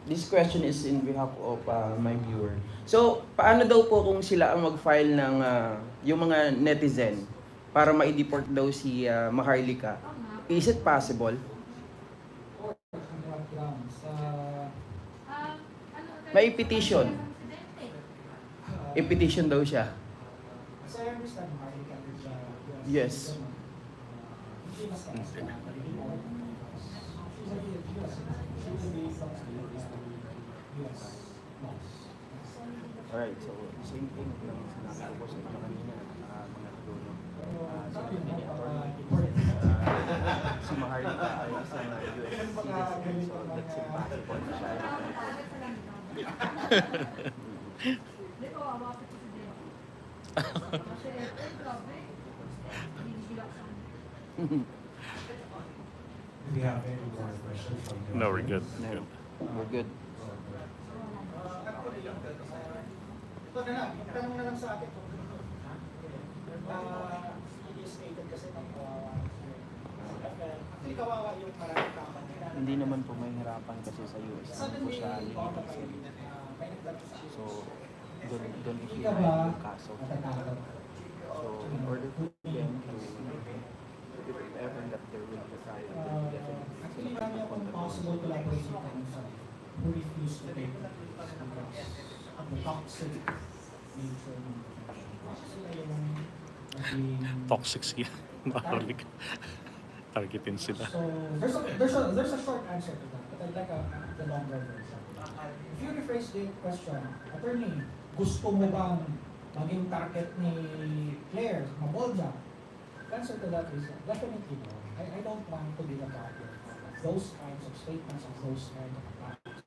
this question is in behalf of my viewer. So, paano daw po kung sila ang mag-file ng yung mga netizen para ma-deport daw si Maharlika? Is it possible? May petition. I-petition daw siya. Yes. Alright, so same thing lang sinabi ko sa inyo kanina, mga tulong. Si Maharlika ay isang US citizen, so that's impossible na siya. Do you have any more questions from the No, we're good. No. Good. We're good. Ito na lang, tanong na lang sa akin. Hindi stated kasi ng hindi kawawa yung maraming company. Hindi naman po may hirapan kasi sa US po siya limited. So, doon i-file yung kaso. So, in order for them to, if ever that there will be trial, then definitely Actually, marami akong possible collaboration counsel who refuse to take it because of the toxic nature ng sila yung naging... Toxic siya. Maharlika. Targetin sila. So, there's a short answer to that, but I'd like the longer version. If you rephrase the question, attorney, gusto mo bang maging target ni Claire, Mabolja? The answer to that is definitely no. I don't want to be the target of those kinds of statements of those kinds of attacks.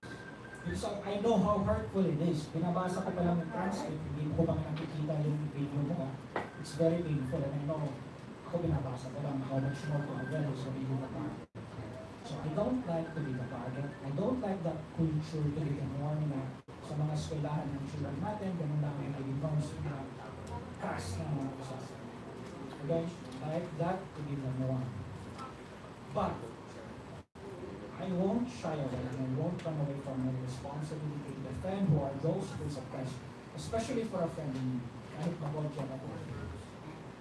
Because I know how hurtful it is. Binabasa ko pa lang yung transcript, hindi ko pa nakikita yung video mo. It's very painful and I know ako binabasa ko lang how much more to Avel is really the target. So I don't like to be the target. I don't like that culture to be the norm na sa mga eskwelahan ng children natin, ganun lang ang naging norms na crass na mga usasan. I don't like that to be the norm. But I won't shy away and I won't run away from my responsibility to defend who are those who suppress, especially for a friend in me, kahit Mabolja na po.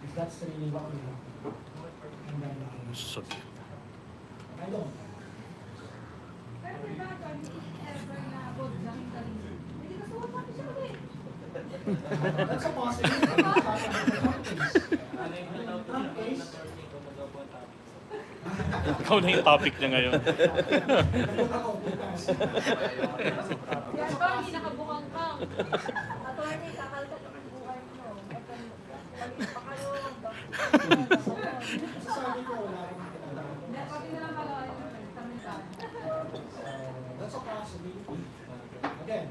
If that's really what we have. And then, So, I don't. Pero diba, ever na abot lang yung talino? Hindi ka suot natin siya ulit. That's a possibility. ikaw na yung topic niya ngayon. Yan ba, hindi nakabukang kang. Attorney, kakalkat ang buhay mo. Palit pa kayo. Sasabi ko, wala akong kinalaman. Hindi, pati na lang pala kayo. That's a possibility. Again,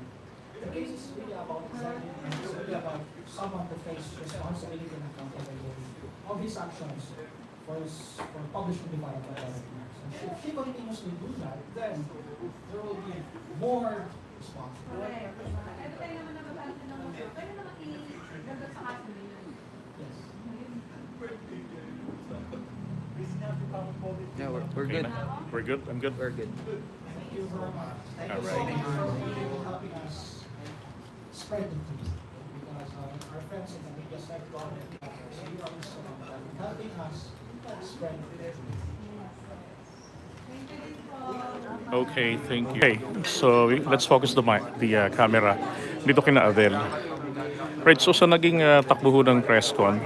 the case is really about it's really about someone to face responsibility and accountability of his actions for publishing the violent documents. If she continues to do that, then there will be more responsibility. Every time naman nababalita ng mga, pwede naman i-gagawin sa kaso nila. Yes. Yeah, we're Okay good. na? We're good? I'm good? We're good. Thank you very much. Thank you so Alright. much for helping us spread the truth. Because our friends in the media sector, so you are helping us spread the truth. Okay, thank you. Okay, so let's focus the camera dito kina Avel. Right, so sa naging takbo ho ng press con,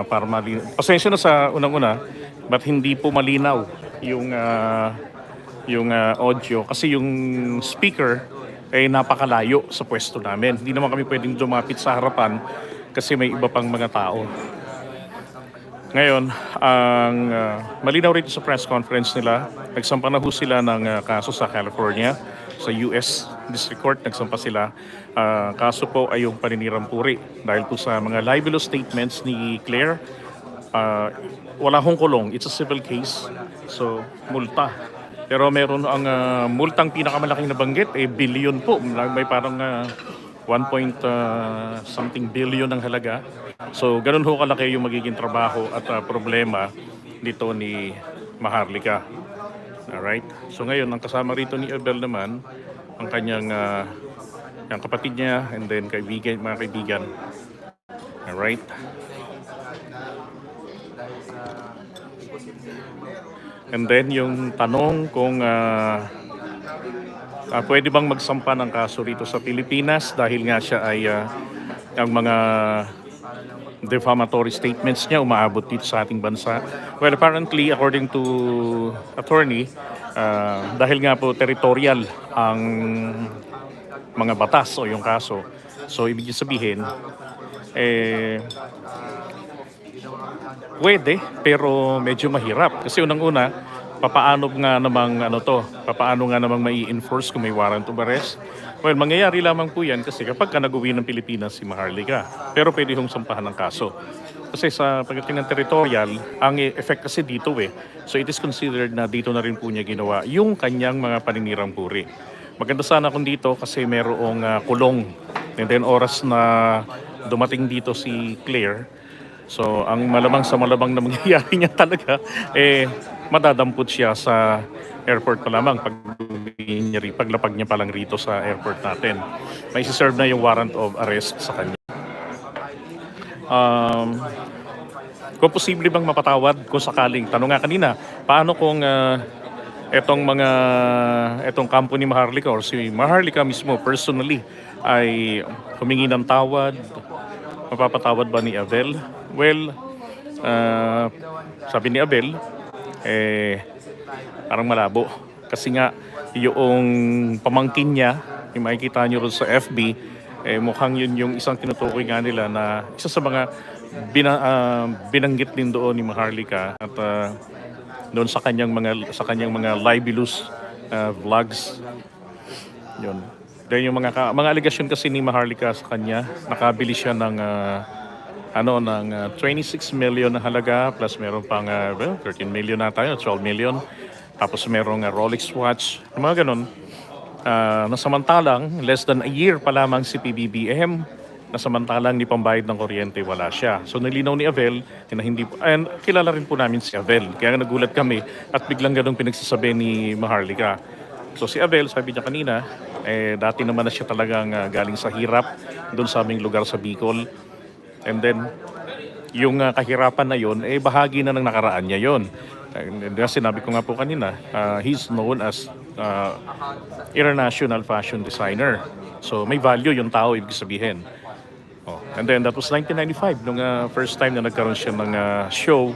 para malinaw. Pasensya na sa unang-una, but hindi po malinaw yung audio kasi yung speaker ay napakalayo sa pwesto namin. Hindi naman kami pwedeng lumapit sa harapan kasi may iba pang mga tao. Ngayon, ang malinaw rito sa press conference nila, nagsampa na ho sila ng kaso sa California, sa US District Court, nagsampa sila. Kaso po ay yung paninirang puri. Dahil po sa mga libelous statements ni Claire, wala hong kulong. It's a civil case, so multa. Pero meron ang multang pinakamalaking nabanggit, billion po. May parang 1 billion ang halaga. So, ganun ho kalaki yung magiging trabaho at problema dito ni Maharlika. Alright? So, ngayon, ang kasama rito ni Avel naman, ang kanyang ang kapatid niya, and then kaibigan, mga kaibigan. Alright? And then, yung tanong kung pwede bang magsampa ng kaso rito sa Pilipinas dahil nga siya ay ang mga defamatory statements niya umaabot dito sa ating bansa. Well, apparently, according to attorney, dahil nga po territorial ang mga batas o yung kaso, so ibig sabihin, pwede, pero medyo mahirap. Kasi unang-una, papaano nga namang mai-enforce kung may warrant of arrest? Well, mangyayari lamang po yan kasi kapag ka nag-uwi ng Pilipinas si Maharlika. Pero pwede hong sampahan ng kaso. Kasi sa pagdating ng territorial, ang effect kasi dito eh. So it is considered na dito na rin po niya ginawa yung kanyang mga paninirang puri. Maganda sana kung dito kasi merong kulong. And then oras na dumating dito si Claire, so ang malamang sa malamang na mangyayari niya talaga, madadampot siya sa airport pa lamang paglapag niya pa lang rito sa airport natin. May isi-serve na yung warrant of arrest sa kanya. Kung posible bang mapatawad kung sakaling, tanong nga kanina, paano kung etong kampo ni Maharlika or si Maharlika mismo personally ay humingi ng tawad, mapapatawad ba ni Avel? Well, sabi ni Avel, parang malabo. Kasi nga, yung pamangkin niya, yung makikita nyo rin sa FB, mukhang yun yung isang tinutukoy nga nila na isa sa mga binanggit din doon ni Maharlika at doon sa kanyang mga libelous vlogs. Yun. Then yung mga aligasyon kasi ni Maharlika sa kanya, nakabili siya ng 26 million na halaga plus meron pang 13 million na tayo, 12 million. Tapos merong Rolex watch, mga ganun. Nasamantalang, less than a year pa lamang si PBBM, nasamantalang ni pambayad ng kuryente, wala siya. So nilinaw ni Avel, na hindi po, and kilala rin po namin si Avel. Kaya nagulat kami at biglang ganun pinagsasabi ni Maharlika. So si Avel, sabi niya kanina, dati naman na siya talagang galing sa hirap doon sa aming lugar sa Bicol. And then, yung kahirapan na yun, bahagi na ng nakaraan niya yun. Sinabi ko nga po kanina, he's known as international fashion designer. So may value yung tao, ibig sabihin. And then that was 1995, nung first time na nagkaroon siya ng show,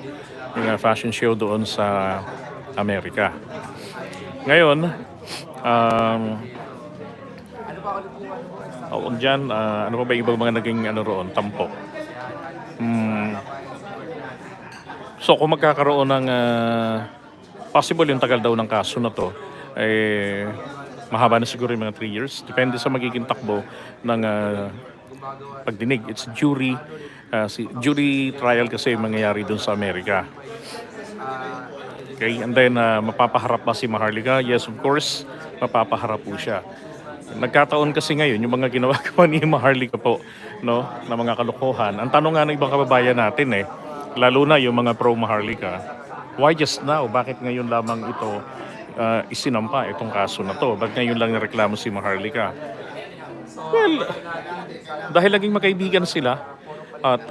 yung fashion show doon sa Amerika. Ngayon, dyan, ano pa ba ibang mga naging roon, tampok? So kung magkakaroon ng possible yung tagal daw ng kaso na to, mahaba na siguro yung mga 3 years. Depende sa magiging takbo ng pagdinig. It's jury trial kasi mangyayari dun sa Amerika. Okay, and then mapapaharap ba si Maharlika? Yes, of course, mapapaharap po siya. Nagkataon kasi ngayon yung mga ginawa ni Maharlika po, no, na mga kalokohan. Ang tanong nga ng ibang kababayan natin lalo na yung mga pro Maharlika, why just now? Bakit ngayon lamang ito isinampa itong kaso na to? Bakit ngayon lang nireklamo si Maharlika? Well, dahil laging magkaibigan sila at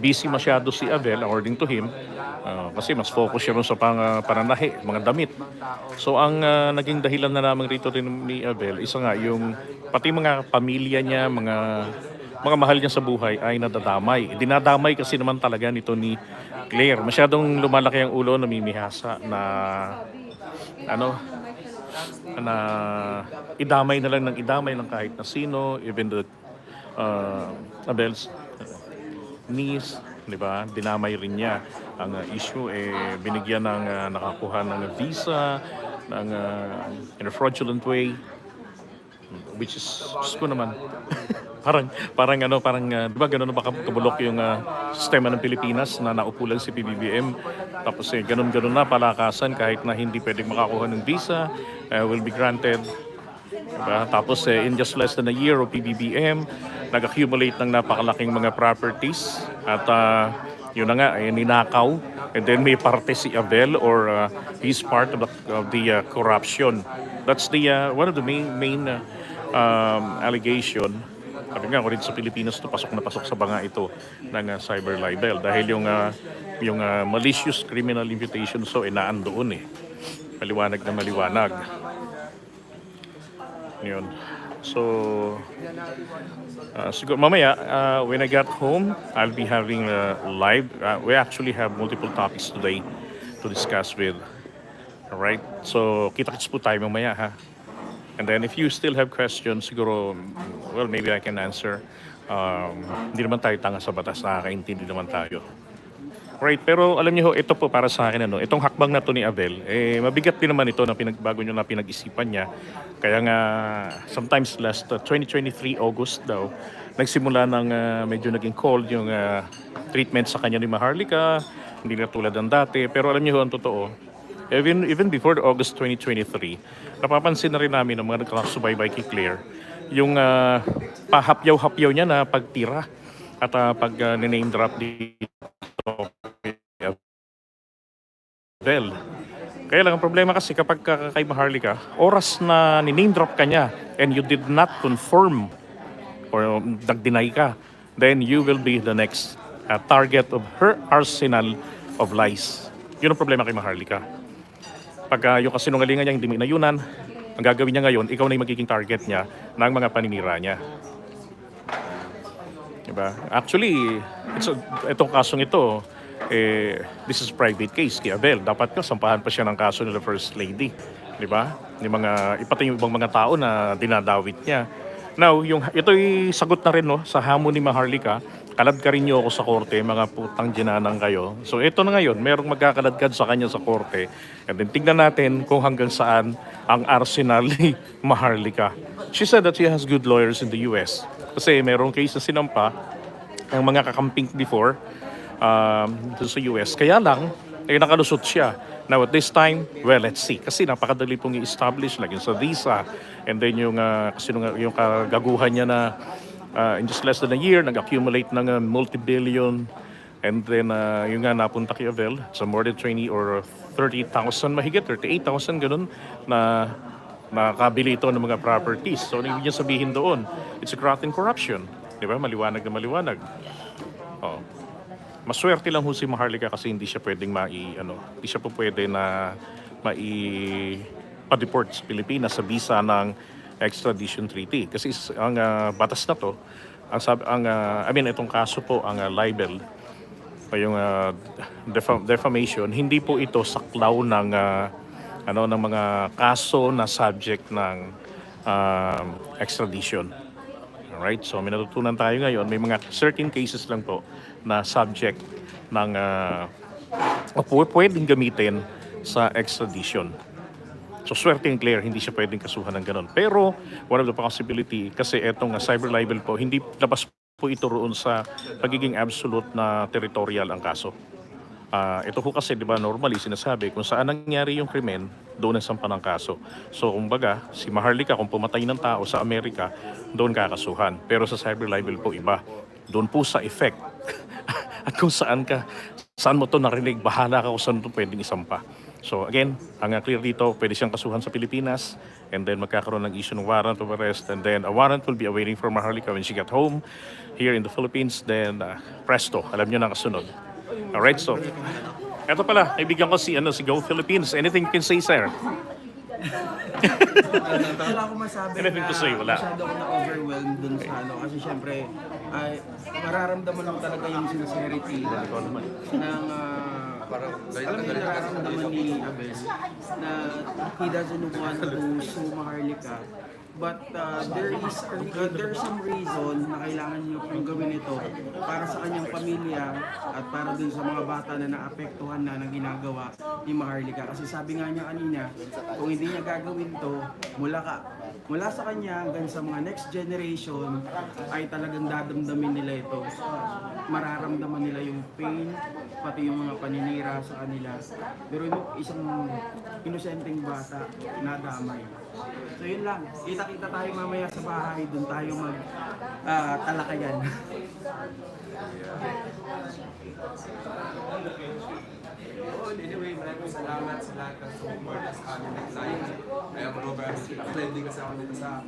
busy masyado si Avel according to him, kasi mas focus siya sa pananahi, mga damit. So ang naging dahilan na naman rito rin ni Avel, isa nga yung pati mga pamilya niya, mga mahal niya sa buhay ay nadadamay. Dinadamay kasi naman talaga nito ni Claire. Masyadong lumalaki ang ulo, namimihasa na idamay na lang ng idamay ng kahit na sino, even the Avel's niece, di ba? Dinamay rin niya. Ang issue binigyan ng nakakuha ng visa in a fraudulent way, which is ko naman parang di ba gano'n ba kabulok yung sistema ng Pilipinas na naupo lang si PBBM, tapos gano'n na palakasan kahit na hindi pwedeng makakuha ng visa will be granted, diba? Tapos in just less than a year of PBBM nag-accumulate ng napakalaking mga properties at yun na nga, ninakaw, and then may parte si Avel or he's part of the corruption. That's the one of the main allegation. Sabi nga, kung rin sa Pilipinas ito, pasok na pasok sa banga ito ng cyber libel dahil yung malicious criminal imputation so naandoon maliwanag na maliwanag. Yun. So siguro mamaya when I get home, I'll be having live. We actually have multiple topics today to discuss with. Alright? So kita-kits po tayo mamaya, ha? And then if you still have questions, siguro, well, maybe I can answer. Hindi naman tayo tanga sa batas, nakakaintindi naman tayo. Right, pero alam niyo, ito po para sa akin, itong hakbang na to ni Avel, mabigat din naman ito na bago nyo na pinag-isipan niya. Kaya nga, sometimes last 2023 August daw, nagsimula ng medyo naging cold yung treatment sa kanya ni Maharlika, hindi na tulad ng dati. Pero alam niyo ang totoo, even before August 2023, napapansin na rin namin ng mga nagkakasubaybay kay Claire, yung pahapyaw-hapyaw niya na pagtira at pag name drop dito Avel. Kaya lang ang problema kasi kapag kay Maharlika, oras na ni-name drop ka niya and you did not confirm or nag-deny ka, then you will be the next target of her arsenal of lies. Yun ang problema kay Maharlika. Pag yung kasinungalingan niya hindi mo inayunan, ang gagawin niya ngayon, ikaw na yung magiging target niya ng mga paninira niya. Diba? Actually, itong kasong ito, this is private case kay Avel. Dapat nga sampahan pa siya ng kaso nila First Lady. Diba? Yung pati yung ibang mga tao na dinadawit niya. Now, ito'y sagot na rin no, sa hamon ni Maharlika. Kaladkarin niyo ako sa korte, mga putang ginanang kayo. So ito na ngayon, merong magkakaladkad sa kanya sa korte. And then tingnan natin kung hanggang saan ang arsenal ni Maharlika. She said that she has good lawyers in the US. Kasi merong case na sinampa ng mga kakamping before sa US. Kaya lang, nakalusot siya. Now at this time, well, let's see. Kasi napakadali pong i-establish lagi sa visa. And then yung kagaguhan niya na in just less than a year, nag-accumulate ng multi-billion. And then yung nga napunta kay Avel sa more than 20 or 30,000 mahigit, 38,000 ganun na nakabili ito ng mga properties. So, ibig niya sabihin doon, it's a graft in corruption. Di ba? Maliwanag na maliwanag. Oh. Maswerte lang ho si Maharlika kasi hindi siya pwedeng hindi siya po pwede na pa-deport sa Pilipinas sa visa ng extradition treaty. Kasi ang batas na to, itong kaso po, ang libel, yung defamation, hindi po ito saklaw ng mga kaso na subject ng extradition. Alright, so may natutunan tayo ngayon, may mga certain cases lang po na subject ng pwedeng gamitin sa extradition. So swerte yung Claire, hindi siya pwedeng kasuhan ng ganun. Pero one of the possibility, kasi etong cyber libel po, hindi labas po ito roon sa pagiging absolute na territorial ang kaso. Ito po kasi, di ba, normally sinasabi kung saan nangyari yung krimen, doon ang sampa ng kaso. So, kumbaga, si Maharlika, kung pumatay ng tao sa Amerika, doon kakasuhan. Pero sa cyber libel po, iba. Doon po sa effect. At kung saan mo to narinig, bahala ka kung saan ito pwedeng isampa. So, again, ang clear dito, pwede siyang kasuhan sa Pilipinas, and then magkakaroon ng issue ng warrant of arrest, and then a warrant will be awaiting for Maharlika when she got home here in the Philippines, then presto, alam niyo na kasunod. Alright, so, eto pala, kaibigan ko si Go Philippines. Anything you can say, sir? Wala akong masabi Anything to say, wala. Masyado ako na-overwhelmed dun sa kasi syempre, mararamdaman lang talaga yung sincerity ng alam mo yung nararamdaman ni Avel na he doesn't want to sue Maharlika. But there's some reason na kailangan niyo pong gawin ito para sa kanyang pamilya at para dun sa mga bata na naapektuhan na ng ginagawa ni Maharlika. Kasi sabi nga niya kanina, kung hindi niya gagawin to, mula sa kanya hanggang sa mga next generation ay talagang dadamdamin nila ito. Mararamdaman nila yung pain, pati yung mga paninira sa kanila. Pero isang inosenteng bata na damay. So yun lang, kita-kita tayo mamaya sa bahay, doon tayo talakayan. Anyway, maraming salamat sa lahat ng support sa aming client. Kaya Robert, trending kasi ako dito sa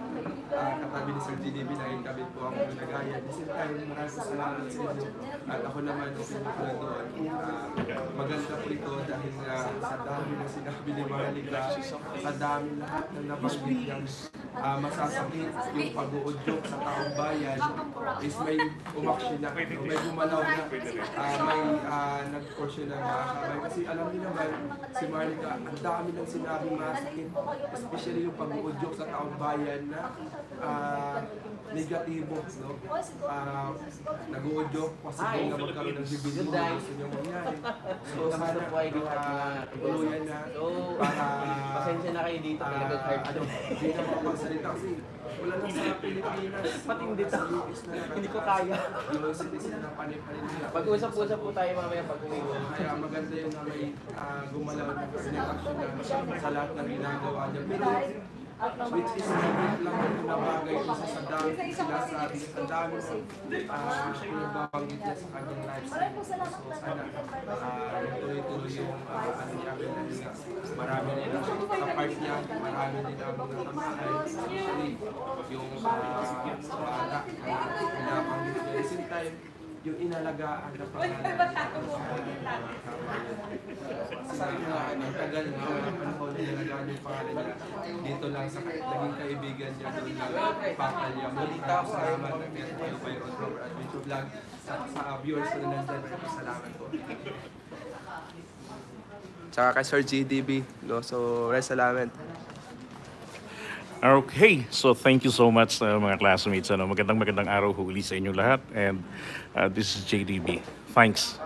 katabi ni Sir GDB dahil kabit po ako ng nagaya. At the same time, maraming salamat sa inyo. At ako naman, opinion ko na doon. Maganda po ito dahil sa dami na sinabi ni Maharlika, sa dami lahat na nabanggit niyang masasakit yung pag-uudyok sa taong bayan is may umaksyon na, may gumalaw na, may nag-caution na mga kabay. Kasi alam niyo naman, si Maharlika, ang dami ng sinabing masakit, especially yung pag-uudyok sa taong bayan na negatibo, no? Nag-uudyok, possible na magkaroon ng division na gusto nyo mangyari. So sana tuluyan na para kayo dito talagang hard to. Hindi na mapagsalita kasi wala lang sa Pilipinas. Pati hindi to. US na nakatira. Hindi ko kaya. Yung citizen na panay-panay nila. Pag-usap-usap po tayo mamaya pag uwi. Kaya maganda yun na may gumalaw na action na sa lahat ng ginagawa niya. Pero which is maliit lang yung nabagay isa sa dami sinasabi sa dami pinabanggit niya sa kanyang lifestyle. So sana tuloy-tuloy yung ano niya, marami nila sa part niya, marami nila ang natamaan, especially yung bata na pinabanggit niya. At the same time, yung inalagaan na pangalan ang tagal na walang panahon na inalagaan yung pangalan niya dito lang sa naging kaibigan niya doon lang papalya. Maraming salamat na kaya tayo by Rod Robert Adventure Vlog sa viewers ko na nandyan. Salamat po. Tsaka kay Sir GDB, no? So, salamat. Okay, so thank you so much mga classmates. Magandang araw huli sa inyo lahat. And this is JDB. Thanks.